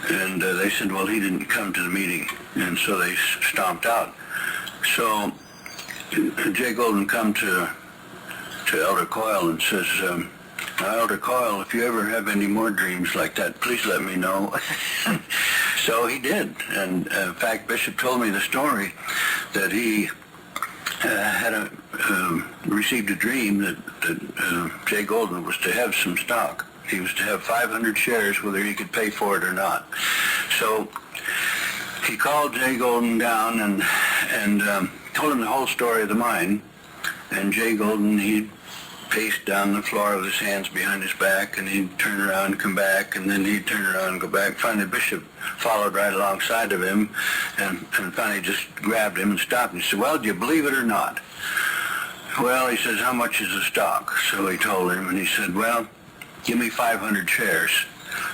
And they said, well, he didn't come to the meeting. And so they stomped out. So J. Golden come to Elder Koyle and says, now, Elder Koyle, if you ever have any more dreams like that, please let me know. So he did. And in fact, Bishop told me the story that he had received a dream that J. Golden was to have some stock. He was to have 500 shares, whether he could pay for it or not. So he called J. Golden down and told him the whole story of the mine. And J. Golden, he'd pace down the floor with his hands behind his back, and he'd turn around and come back, and then he'd turn around and go back. Finally, Bishop followed right alongside of him, and finally just grabbed him and stopped him. He said, well, do you believe it or not? Well, he says, how much is the stock? So he told him, and he said, well, give me 500 shares.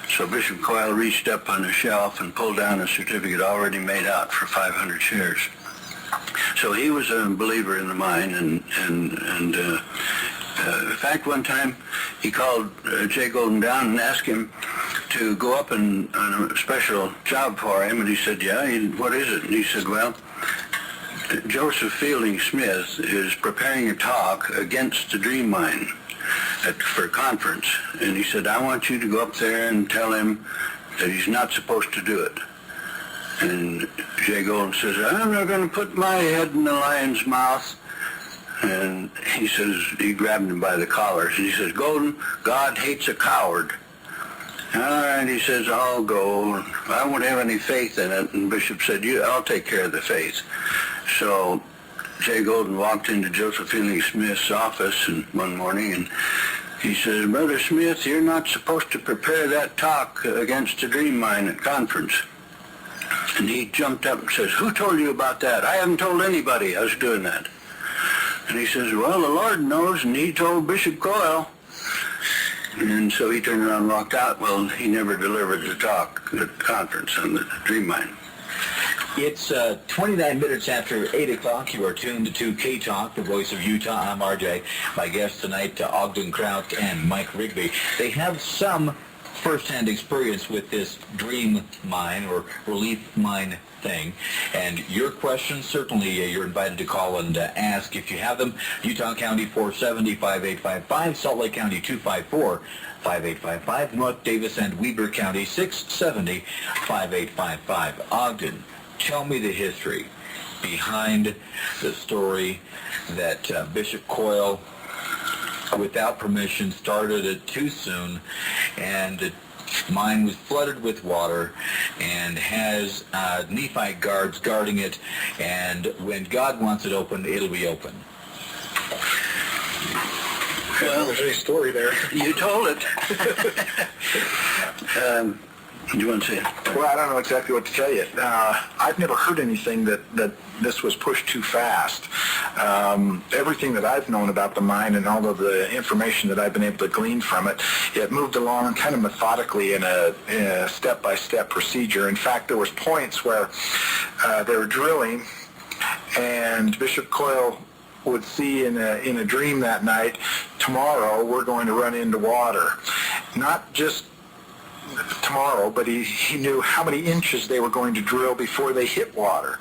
So Bishop Koyle reached up on the shelf and pulled down a certificate already made out for 500 shares. So he was a believer in the mine, and in fact, one time he called J. Golden down and asked him to go up on a special job for him, and he said, yeah, what is it? And he said, well, Joseph Fielding Smith is preparing a talk against the dream mine for a conference, and he said, I want you to go up there and tell him that he's not supposed to do it. And J. Golden says, I'm not going to put my head in the lion's mouth. And he says, he grabbed him by the collars, and he says, Golden, God hates a coward. All right, he says, I'll go. I won't have any faith in it. And Bishop said, I'll take care of the faith. So J. Golden walked into Joseph Fielding Smith's office one morning, and he says, Brother Smith, you're not supposed to prepare that talk against the dream mine at conference. And he jumped up and says, who told you about that? I haven't told anybody I was doing that. And he says, well, the Lord knows, and he told Bishop Koyle. And so he turned around and walked out. Well, he never delivered the talk at the conference on the dream mine. It's 29 minutes after 8 o'clock. You are tuned to K-Talk, the voice of Utah. I'm RJ. My guests tonight, Ogden Kraut and Mike Rigby. They have some first-hand experience with this dream mine or relief mine thing. And your questions, certainly you're invited to call and ask if you have them. Utah County 470-5855, Salt Lake County 254-5855, North Davis and Weber County 670-5855. Ogden, tell me the history behind the story that Bishop Koyle, without permission, started it too soon, and the mine was flooded with water and has Nephite guards guarding it, and when God wants it open, it'll be open. Well, there's a story there. You told it. Do you want to say it? Well, I don't know exactly what to tell you. I've never heard anything that this was pushed too fast. Everything that I've known about the mine and all of the information that I've been able to glean from it, it moved along kind of methodically in a step-by-step procedure. In fact, there was points where they were drilling, and Bishop Koyle would see in a dream that night, tomorrow we're going to run into water. Not just tomorrow, but he knew how many inches they were going to drill before they hit water.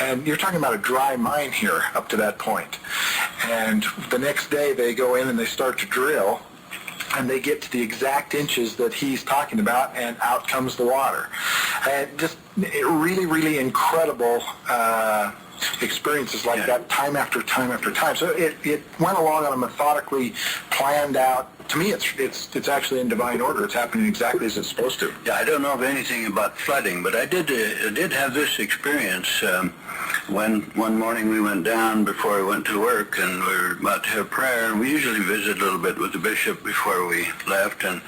And you're talking about a dry mine here up to that point. And the next day they go in and they start to drill, and they get to the exact inches that he's talking about, and out comes the water. And just really, really incredible experiences like that, time after time after time. So it went along on a methodically planned out. To me, it's actually in divine order. It's happening exactly as it's supposed to. Yeah, I don't know of anything about flooding, but I did have this experience when one morning we went down before we went to work, and we were about to have prayer. And we usually visit a little bit with the bishop before we left, and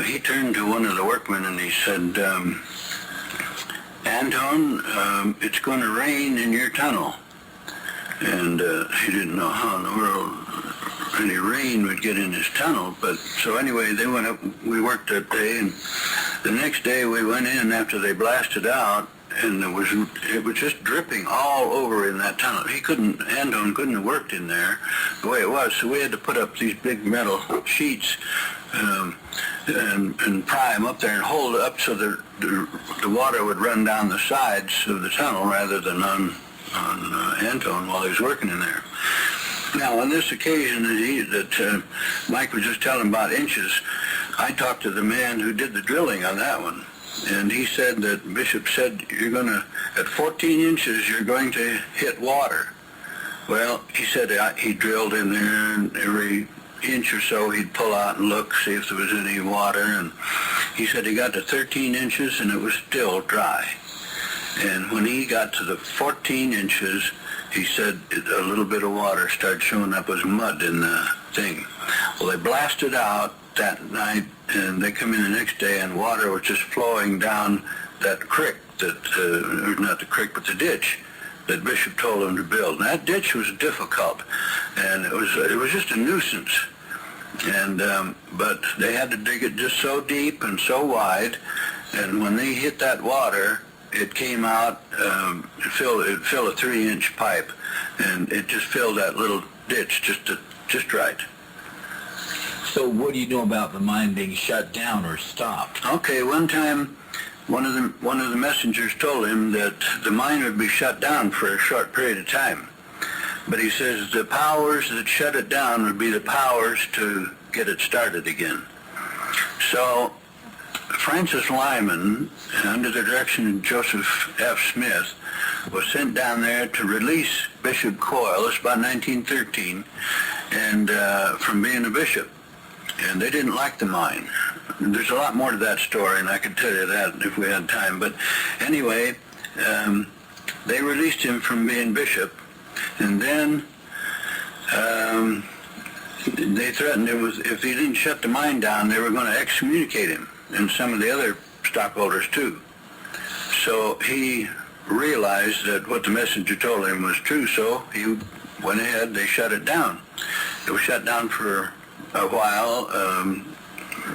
he turned to one of the workmen and he said, Anton, it's going to rain in your tunnel. And he didn't know how in the world any rain would get in his tunnel. But so anyway, they went up, we worked that day, and the next day we went in after they blasted out, and it was just dripping all over in that tunnel. Anton couldn't have worked in there the way it was, so we had to put up these big metal sheets and pry them up there and hold it up so that the water would run down the sides of the tunnel rather than on Anton while he was working in there. Now, on this occasion that Mike was just telling about inches, I talked to the man who did the drilling on that one, and he said that Bishop said at 14 inches, you're going to hit water. Well, he said he drilled in there, and every inch or so he'd pull out and look, see if there was any water, and he said he got to 13 inches and it was still dry. And when he got to the 14 inches, he said a little bit of water started showing up as mud in the thing. Well, they blasted out that night, and they come in the next day, and water was just flowing down that creek, not the creek, but the ditch that Bishop told them to build. And that ditch was difficult, and it was just a nuisance. And but they had to dig it just so deep and so wide, and when they hit that water, it came out, it filled a 3-inch pipe, and it just filled that little ditch just right. So what do you know about the mine being shut down or stopped? Okay, one time, one of the messengers told him that the mine would be shut down for a short period of time. But he says the powers that shut it down would be the powers to get it started again. So Francis Lyman, under the direction of Joseph F. Smith, was sent down there to release Bishop Koyle. It's about 1913, and from being a bishop. And they didn't like the mine. There's a lot more to that story, and I could tell you that if we had time. But anyway, they released him from being bishop, and then they threatened if he didn't shut the mine down, they were going to excommunicate him, and some of the other stockholders too. So he realized that what the messenger told him was true, so he went ahead, they shut it down. It was shut down for a while,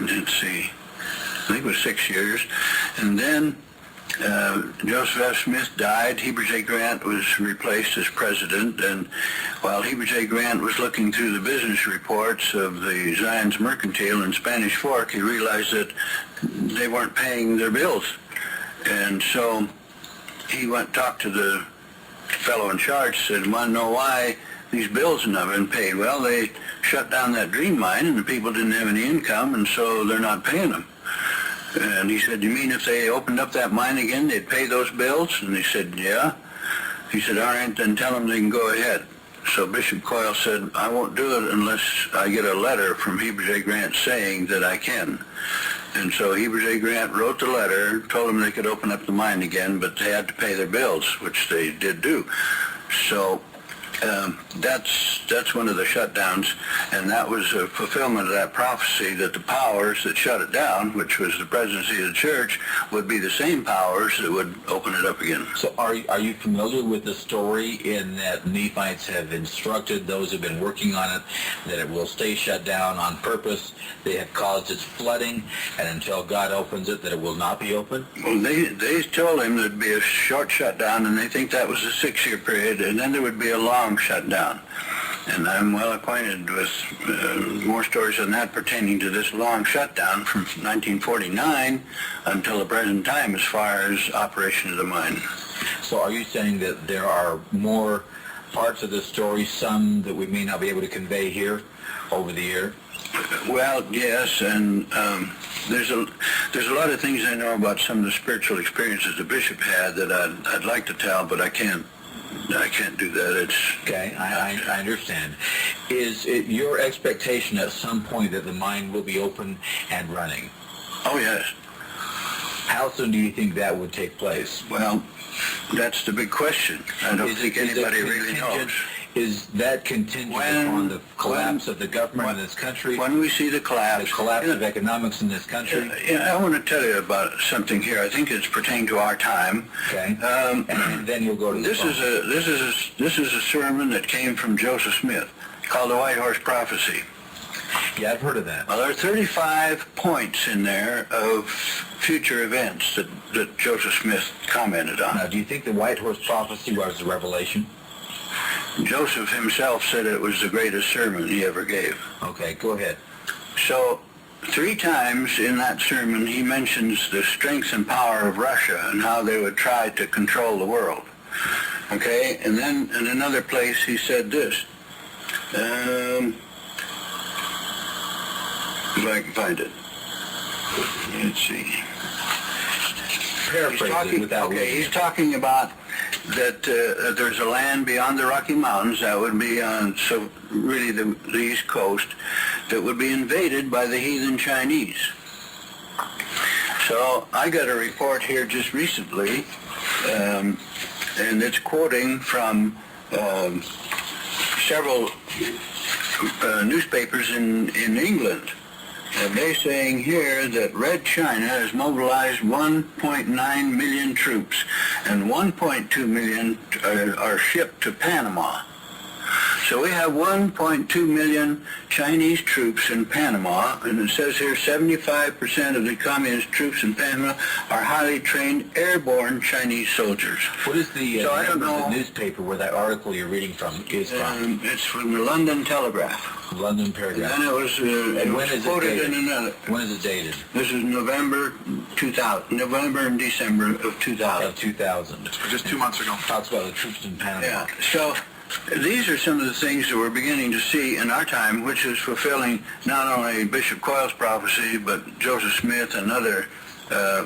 let's see, I think it was 6 years, and then Joseph F. Smith died. Heber J. Grant was replaced as president, and while Heber J. Grant was looking through the business reports of the Zion's Mercantile and Spanish Fork, he realized that they weren't paying their bills, and so he went and talked to the fellow in charge, said, "Want to know why these bills have not been paid?" Well, they shut down that dream mine, and the people didn't have any income, and so they're not paying them. And he said, "You mean if they opened up that mine again, they'd pay those bills?" And they said, "Yeah." He said, "All right, then tell them they can go ahead." So Bishop Koyle said, "I won't do it unless I get a letter from Heber J. Grant saying that I can." And so Heber J. Grant wrote the letter, told them they could open up the mine again, but they had to pay their bills, which they did do. So That's one of the shutdowns, and that was a fulfillment of that prophecy that the powers that shut it down, which was the presidency of the church, would be the same powers that would open it up again. So are you familiar with the story in that Nephites have instructed those who have been working on it that it will stay shut down on purpose? They have caused its flooding, and until God opens it, that it will not be open? Well, they told him there'd be a short shutdown, and they think that was a 6-year period, and then there would be a long shutdown. And I'm well acquainted with more stories than that pertaining to this long shutdown from 1949 until the present time as far as operation of the mine. So are you saying that there are more parts of the story, some that we may not be able to convey here over the year? Well, yes, and there's a lot of things I know about some of the spiritual experiences the bishop had that I'd like to tell, but I can't do that. It's okay. I understand. Is it your expectation at some point that the mine will be open and running? Oh yes. How soon do you think that would take place? Well, that's the big question. I don't think anybody really knows. Is that contingent upon the collapse of the government in this country? When we see the collapse of economics in this country? I want to tell you about something here. I think it's pertaining to our time. Okay. And then you'll go to this is a sermon that came from Joseph Smith called The White Horse Prophecy. Yeah, I've heard of that. Well, there are 35 points in there of future events that Joseph Smith commented on. Now, do you think the White Horse Prophecy was a revelation? Joseph himself said it was the greatest sermon he ever gave. Okay, go ahead. So, 3 times in that sermon he mentions the strength and power of Russia and how they would try to control the world. Okay, and then in another place he said this. If I can find it. Let's see. Paraphrase it without reading. He's talking about that there's a land beyond the Rocky Mountains that would be on, so really the East Coast, that would be invaded by the heathen Chinese. So I got a report here just recently, and it's quoting from several newspapers in England. And they're saying here that Red China has mobilized 1.9 million troops, and 1.2 million are shipped to Panama. So we have 1.2 million Chinese troops in Panama, and it says here 75% of the communist troops in Panama are highly trained airborne Chinese soldiers. What is the the newspaper where that article you're reading from is from? It's from the London Telegraph. London Paragraph. And then it was quoted in another. When is it dated? This is November 2000, November and December of 2000. Of 2000. Just 2 months ago. Talks about the troops in Panama. Yeah. So these are some of the things that we're beginning to see in our time, which is fulfilling not only Bishop Koyle's prophecy, but Joseph Smith and other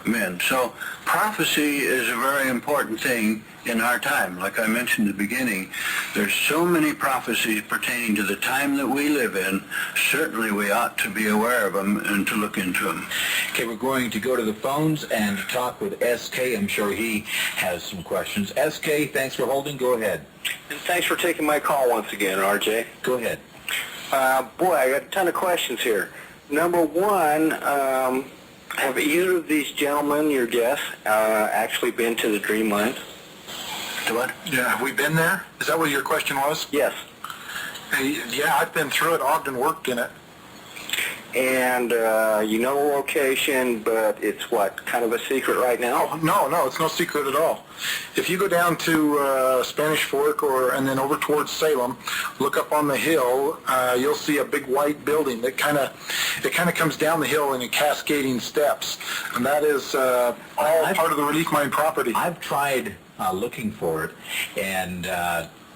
men. So prophecy is a very important thing in our time. Like I mentioned at the beginning, there's so many prophecies pertaining to the time that we live in. Certainly we ought to be aware of them and to look into them. Okay, we're going to go to the phones and talk with S.K. I'm sure he has some questions. S.K., thanks for holding. Go ahead. And thanks for taking my call once again, R.J. Go ahead. Boy, I got a ton of questions here. Number one, have either of these gentlemen, your guests, actually been to the Dream Mine? To what? Yeah, have we been there? Is that what your question was? Yes. Hey, yeah, I've been through it. Ogden worked in it. And you know the location, but it's what, kind of a secret right now? No, it's no secret at all. If you go down to Spanish Fork and then over towards Salem, look up on the hill, you'll see a big white building that kind of comes down the hill in cascading steps, and that is all part of the relief mine property. I've tried looking for it, and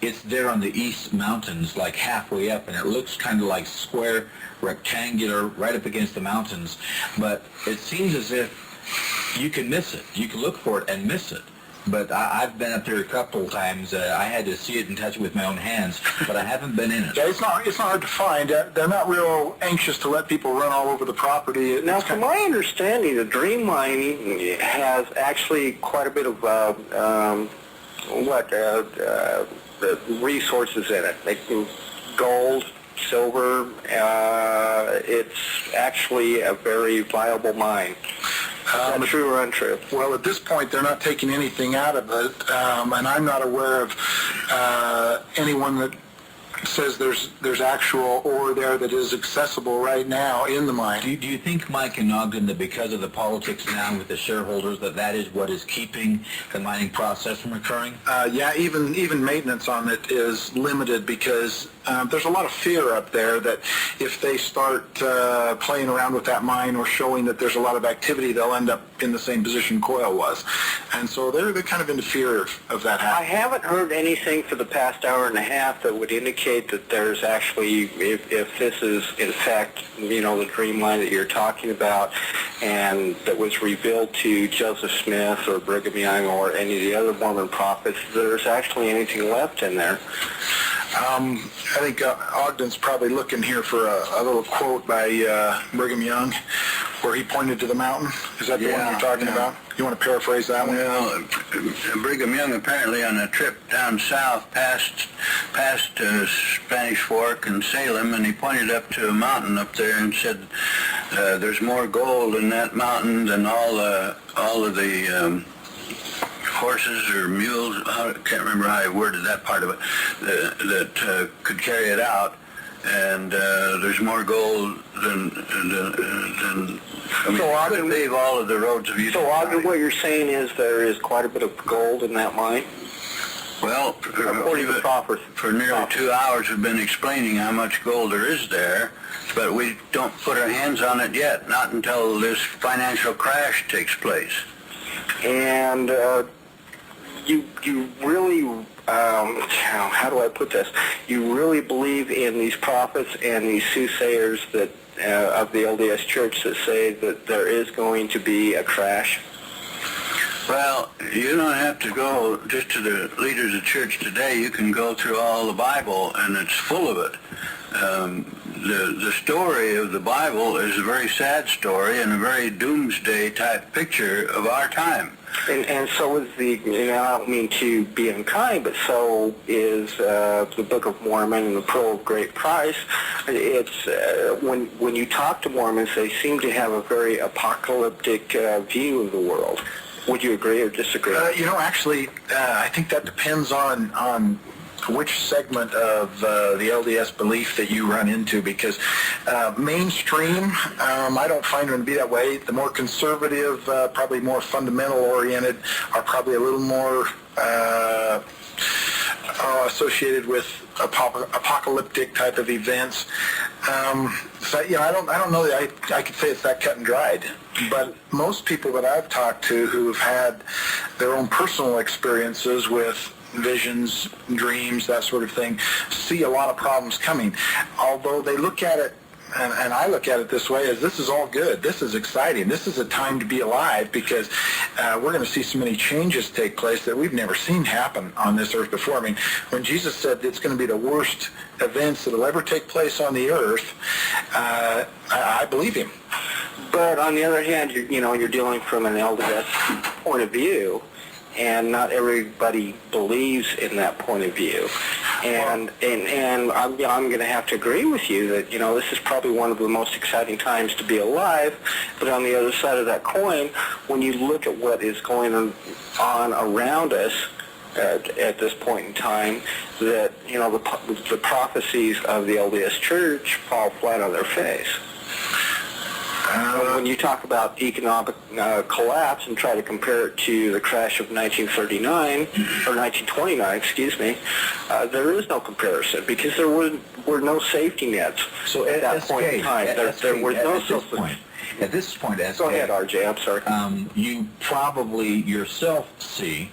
it's there on the East Mountains, like halfway up, and it looks kind of like square, rectangular, right up against the mountains, but it seems as if you can miss it. You can look for it and miss it. But I've been up there a couple of times. I had to see it and touch it with my own hands, but I haven't been in it. Yeah, it's not hard to find. They're not real anxious to let people run all over the property. Now, from my understanding, the Dream Mine has actually quite a bit of resources in it. Like gold, silver. It's actually a very viable mine. Is that true or untrue? Well, at this point, they're not taking anything out of it, and I'm not aware of anyone that says there's actual ore there that is accessible right now in the mine. Do you think, Mike and Ogden, that because of the politics now with the shareholders, that is what is keeping the mining process from occurring? Yeah, even maintenance on it is limited because there's a lot of fear up there that if they start playing around with that mine or showing that there's a lot of activity, they'll end up in the same position Koyle was. And so they're kind of in fear of that happening. I haven't heard anything for the past hour and a half that would indicate that there's actually, if this is in fact, the dream line that you're talking about, and that was revealed to Joseph Smith or Brigham Young or any of the other Mormon prophets, there's actually anything left in there. I think Ogden's probably looking here for a little quote by Brigham Young where he pointed to the mountain. Is that the one you're talking about? You want to paraphrase that one? Well, Brigham Young apparently on a trip down south past Spanish Fork and Salem, and he pointed up to a mountain up there and said, there's more gold in that mountain than all of the horses or mules, I can't remember how I worded that part of it, that could carry it out. And there's more gold than So Ogden, leave all of the roads of Utah. So Ogden, what you're saying is there is quite a bit of gold in that mine? Well, for nearly 2 hours we've been explaining how much gold there is there, but we don't put our hands on it yet, not until this financial crash takes place. And you really, how do I put this? You really believe in these prophets and these soothsayers that of the LDS Church that say that there is going to be a crash? Well, you don't have to go just to the leaders of church today. You can go through all the Bible, and it's full of it. The story of the Bible is a very sad story and a very doomsday type picture of our time. And so is I don't mean to be unkind, but so is the Book of Mormon and the Pearl of Great Price. It's when you talk to Mormons, they seem to have a very apocalyptic view of the world. Would you agree or disagree? Actually, I think that depends on which segment of the LDS belief that you run into, because mainstream, I don't find them to be that way. The more conservative, probably more fundamental oriented, are probably a little more associated with apocalyptic type of events. So I don't know that I could say it's that cut and dried. But most people that I've talked to who have had their own personal experiences with visions, dreams, that sort of thing, see a lot of problems coming. Although they look at it, and I look at it this way, as this is all good. This is exciting. This is a time to be alive, because we're going to see so many changes take place that we've never seen happen on this earth before. I mean, when Jesus said it's going to be the worst events that will ever take place on the earth, I believe him. But on the other hand, you're dealing from an LDS point of view, and not everybody believes in that point of view. And I'm going to have to agree with you that, this is probably one of the most exciting times to be alive. But on the other side of that coin, when you look at what is going on around us at this point in time, that, the prophecies of the LDS Church fall flat on their face. When you talk about economic collapse and try to compare it to the crash of 1939, or 1929, excuse me, there is no comparison, because there were no safety nets at that point in time. There was no point. At this point, Go ahead, RJ, I'm sorry. You probably yourself see,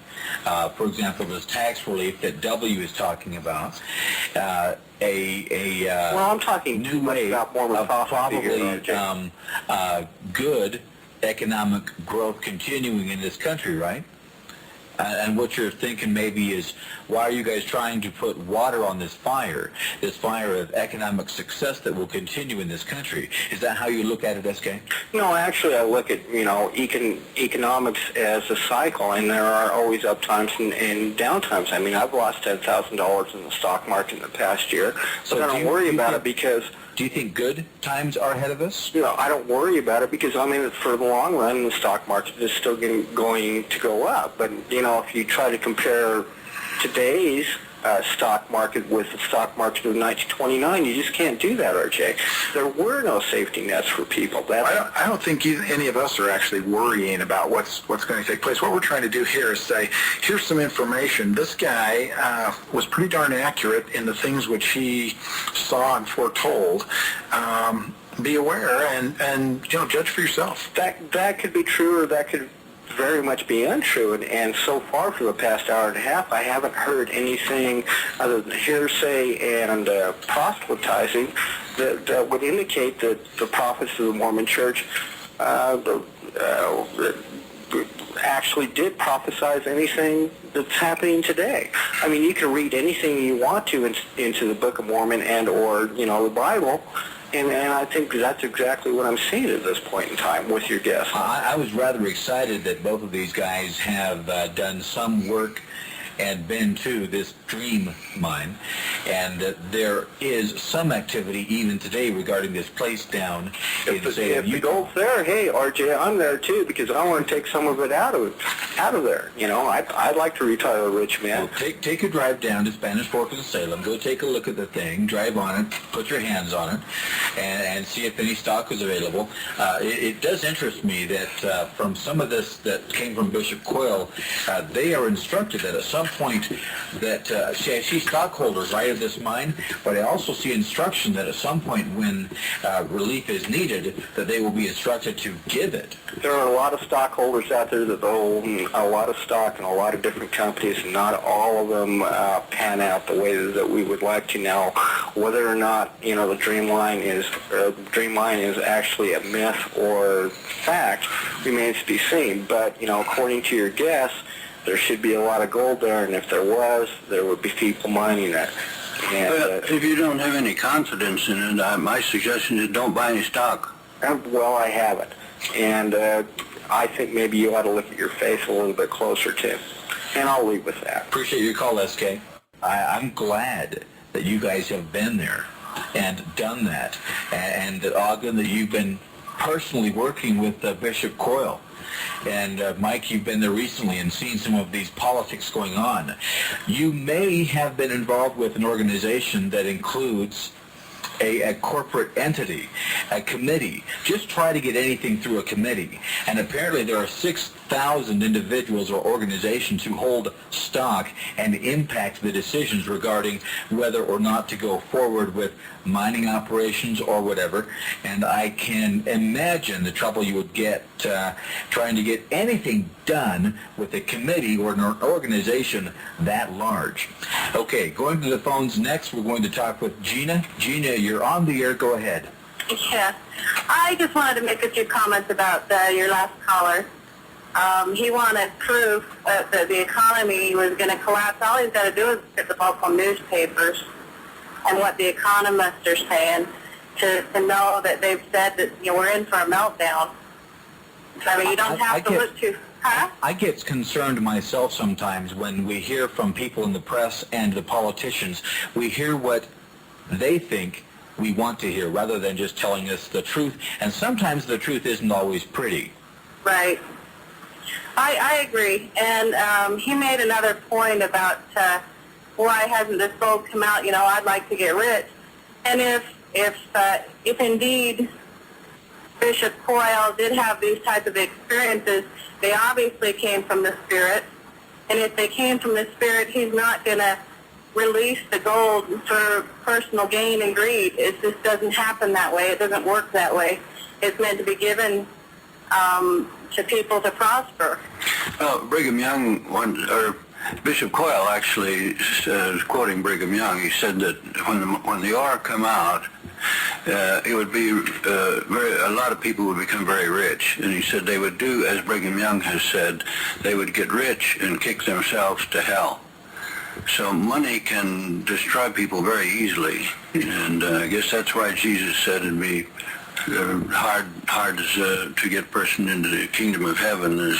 for example, this tax relief that W is talking about, well, I'm talking new way about Mormon of prophecy probably good economic growth continuing in this country, right? And what you're thinking maybe is, why are you guys trying to put water on this fire of economic success that will continue in this country? Is that how you look at it, SK? No, actually, I look at, economics as a cycle, and there are always up times and down times. I mean, I've lost $10,000 in the stock market in the past year, so I don't worry about it because... Do you think good times are ahead of us? I don't worry about it because, for the long run, the stock market is still going to go up. But, if you try to compare today's stock market with the stock market of 1929, you just can't do that, RJ. There were no safety nets for people. I don't think any of us are actually worrying about what's going to take place. What we're trying to do here is say, here's some information. This guy was pretty darn accurate in the things which he saw and foretold. Be aware and judge for yourself. That could be true, or that could very much be untrue, and so far for the past hour and a half, I haven't heard anything other than hearsay and proselytizing that would indicate that the prophets of the Mormon Church actually did prophesize anything that's happening today. I mean, you can read anything you want to into the Book of Mormon and or the Bible. And I think that's exactly what I'm seeing at this point in time with your guest. I was rather excited that both of these guys have done some work and been to this dream mine, and there is some activity even today regarding this place down in Assayed. If the gold's there, hey, RJ, I'm there too, because I want to take some of it out of there. I'd like to retire a rich man. Well, take a drive down to Spanish Fork of Salem, go take a look at the thing, drive on it, put your hands on it, and see if any stock is available. It does interest me that from some of this that came from Bishop Koyle, they are instructed that at some point that I see stockholders right of this mine, but I also see instruction that at some point when relief is needed, that they will be instructed to give it. There are a lot of stockholders out there that own a lot of stock in a lot of different companies, and not all of them pan out the way that we would like to. Now, whether or not the dream line is actually a myth or fact remains to be seen. But according to your guess, there should be a lot of gold there, and if there was, there would be people mining it. And, if you don't have any confidence in it, my suggestion is don't buy any stock. Well, I haven't, and I think maybe you ought to look at your faith a little bit closer too. And I'll leave with that. Appreciate your call, SK. I'm glad that you guys have been there and done that, and that, Ogden, that you've been personally working with Bishop Koyle. And Mike, you've been there recently and seen some of these politics going on. You may have been involved with an organization that includes a corporate entity, a committee. Just try to get anything through a committee. And apparently there are 6,000 individuals or organizations who hold stock and impact the decisions regarding whether or not to go forward with mining operations or whatever. And I can imagine the trouble you would get trying to get anything done with a committee or an organization that large. Okay, going to the phones next, we're going to talk with Gina. Gina, you're on the air. Go ahead. Yeah. I just wanted to make a few comments about your last caller. He wanted proof that the economy was going to collapse. All he's got to do is get the local newspapers and what the economists are saying to know that they've said that we're in for a meltdown. I mean, you don't have to look too... Huh? I get concerned myself sometimes when we hear from people in the press and the politicians. We hear what they think we want to hear rather than just telling us the truth. And sometimes the truth isn't always pretty. Right. I agree. And he made another point about why hasn't this gold come out? I'd like to get rich. And if indeed Bishop Koyle did have these types of experiences, they obviously came from the Spirit. And if they came from the Spirit, he's not going to release the gold for personal gain and greed. It just doesn't happen that way. It doesn't work that way. It's meant to be given to people to prosper. Well, Brigham Young, Bishop Koyle actually, quoting Brigham Young, he said that when the ore come out, it would be a lot of people would become very rich. And he said they would do, as Brigham Young has said, they would get rich and kick themselves to hell. So money can destroy people very easily, and I guess that's why Jesus said it'd be hard to get a person into the kingdom of heaven as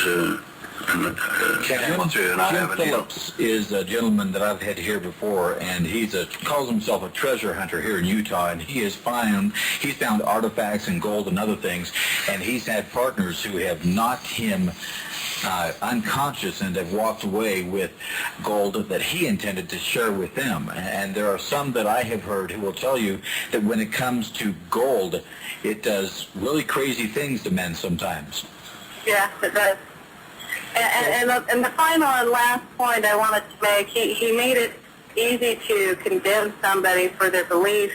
Jim Phillips is a gentleman that I've had here before, and calls himself a treasure hunter here in Utah, and he's found artifacts and gold and other things, and he's had partners who have knocked him unconscious and have walked away with gold that he intended to share with them. And there are some that I have heard who will tell you that when it comes to gold, it does really crazy things to men sometimes. Yes, it does. And the final and last point I wanted to make, he made it easy to condemn somebody for their beliefs,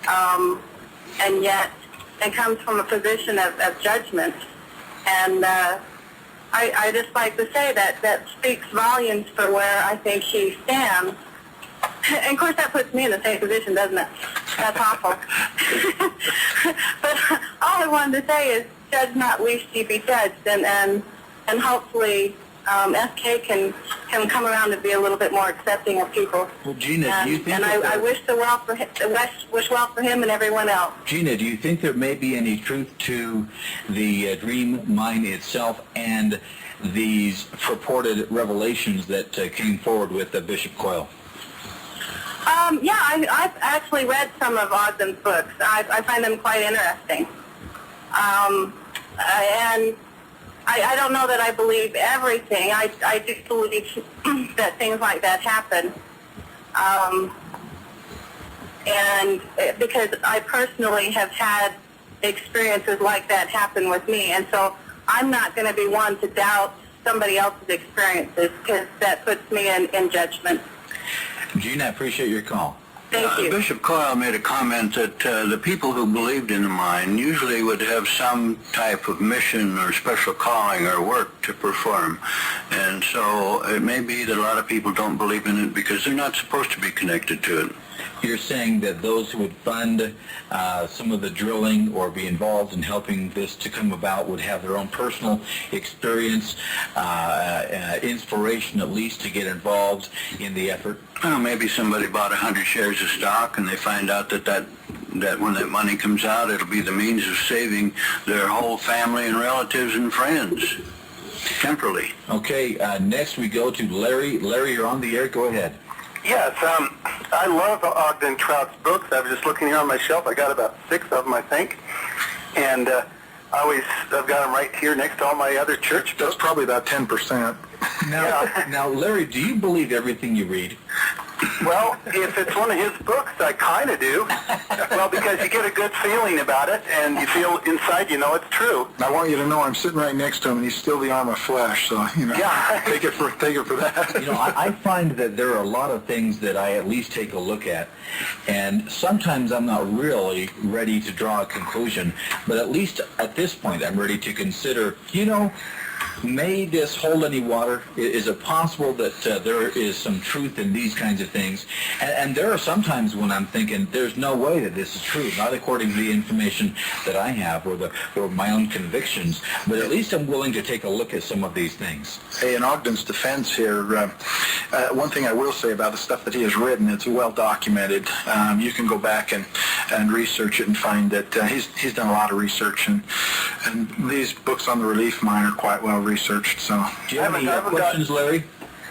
and yet it comes from a position of judgment. And I just like to say that speaks volumes for where I think he stands. And of course that puts me in the same position, doesn't it? That's awful. But all I wanted to say is, judge not, lest ye be judged, and hopefully SK can come around and be a little bit more accepting of people. Well, Gina, do you think? And I wish wish well for him and everyone else. Gina, do you think there may be any truth to the dream mine itself and these purported revelations that came forward with Bishop Koyle? Yeah, I've actually read some of Ogden's books. I find them quite interesting. And I don't know that I believe everything. I do believe that things like that happen. And because I personally have had experiences like that happen with me. And so I'm not going to be one to doubt somebody else's experiences, because that puts me in judgment. Gina, I appreciate your call. Thank you. Bishop Koyle made a comment that the people who believed in the mine usually would have some type of mission or special calling or work to perform. And so it may be that a lot of people don't believe in it because they're not supposed to be connected to it. You're saying that those who would fund some of the drilling or be involved in helping this to come about would have their own personal experience, inspiration at least, to get involved in the effort? Well, maybe somebody bought 100 shares of stock and they find out that when that money comes out, it'll be the means of saving their whole family and relatives and friends temporarily. Okay, next we go to Larry. Larry, you're on the air. Go ahead. Yes, I love Ogden Kraut's books. I was just looking here on my shelf. I got about 6 of them, I think. And I've got them right here next to all my other church books. That's probably about 10%. Now, Larry, do you believe everything you read? Well, if it's one of his books, I kind of do. Well, because you get a good feeling about it, and you feel inside you know it's true. I want you to know I'm sitting right next to him, and he's still the arm of flesh. So Yeah. take it for that. I find that there are a lot of things that I at least take a look at, and sometimes I'm not really ready to draw a conclusion, but at least at this point I'm ready to consider, may this hold any water? Is it possible that there is some truth in these kinds of things? And there are some times when I'm thinking, there's no way that this is true, not according to the information that I have or my own convictions, but at least I'm willing to take a look at some of these things. Hey, in Ogden's defense here, one thing I will say about the stuff that he has written, it's well documented. You can go back and research it and find that he's done a lot of research, and these books on the relief mine are quite well researched. So, do you have any questions, Larry?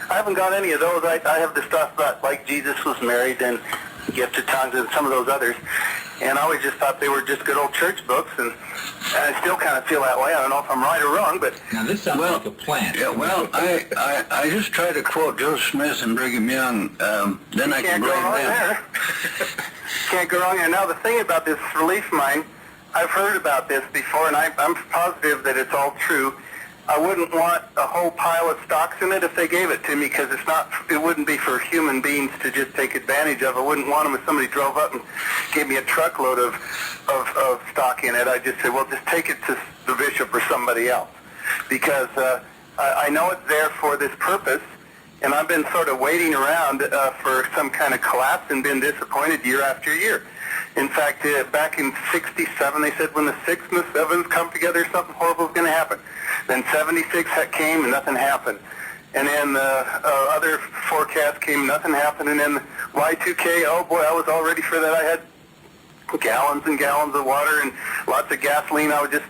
I haven't got any of those. I have the stuff about like Jesus was married and Gift of Tongues and some of those others. And I always just thought they were just good old church books, and I still kind of feel that way. I don't know if I'm right or wrong, but... Now, this sounds like a plant. Yeah, well, I just try to quote Joe Smith and Brigham Young, then I can blame them. Can't go wrong there. Now, the thing about this relief mine, I've heard about this before, and I'm positive that it's all true. I wouldn't want a whole pile of stocks in it if they gave it to me, because it wouldn't be for human beings to just take advantage of. I wouldn't want them if somebody drove up and gave me a truckload of stock in it. I'd just say, well, just take it to the bishop or somebody else, because I know it's there for this purpose, and I've been sort of waiting around for some kind of collapse and been disappointed year after year. In fact, back in '67, they said when the 6th and the 7th come together, something horrible is going to happen. Then '76 came and nothing happened. And then the other forecast came, nothing happened. And then Y2K, oh boy, I was all ready for that. I had gallons and gallons of water and lots of gasoline. I was just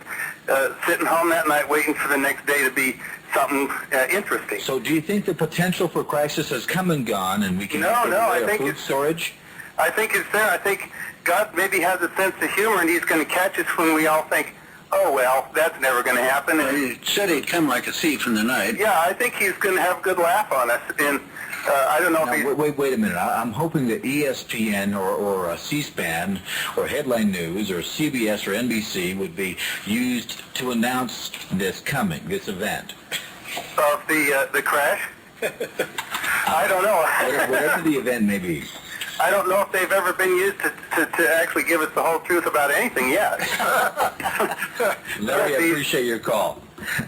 sitting home that night waiting for the next day to be something interesting. So do you think the potential for crisis has come and gone, and we can I think food storage? I think it's there. I think God maybe has a sense of humor, and he's going to catch us when we all think, oh, well, that's never going to happen. Well, he said he'd come like a thief in the night. Yeah, I think he's going to have a good laugh on us. And I don't know if he's... Wait a minute. I'm hoping that ESPN or C-SPAN or Headline News or CBS or NBC would be used to announce this event. Of the crash? I don't know. Whatever the event may be. I don't know if they've ever been used to actually give us the whole truth about anything yet. Larry, I appreciate your call.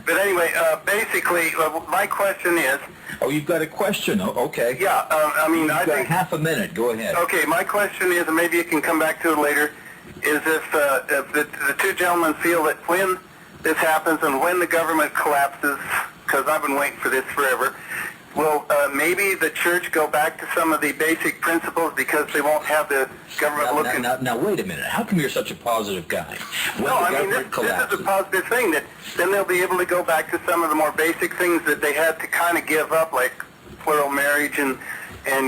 But anyway, basically, my question is... Oh, you've got a question. Oh, okay. Yeah, I mean, I think... half a minute. Go ahead. Okay, my question is, and maybe you can come back to it later, is if the two gentlemen feel that when this happens and when the government collapses, because I've been waiting for this forever, will maybe the church go back to some of the basic principles because they won't have the government looking... Now, wait a minute. How come you're such a positive guy? When this is a positive thing, that then they'll be able to go back to some of the more basic things that they had to kind of give up, like plural marriage and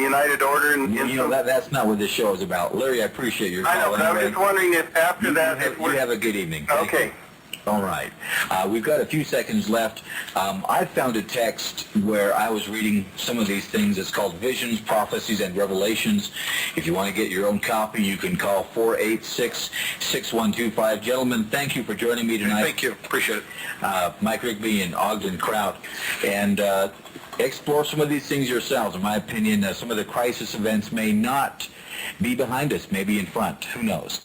united order. And that's not what this show is about. Larry, I appreciate your call. I know, but I'm just wondering if after that... You have a good evening. Okay. All right. We've got a few seconds left. I found a text where I was reading some of these things. It's called Visions, Prophecies, and Revelations. If you want to get your own copy, you can call 486-6125. Gentlemen, thank you for joining me tonight. Thank you. Appreciate it. Mike Rigby and Ogden Kraut. And explore some of these things yourselves. In my opinion, some of the crisis events may not be behind us, maybe in front. Who knows?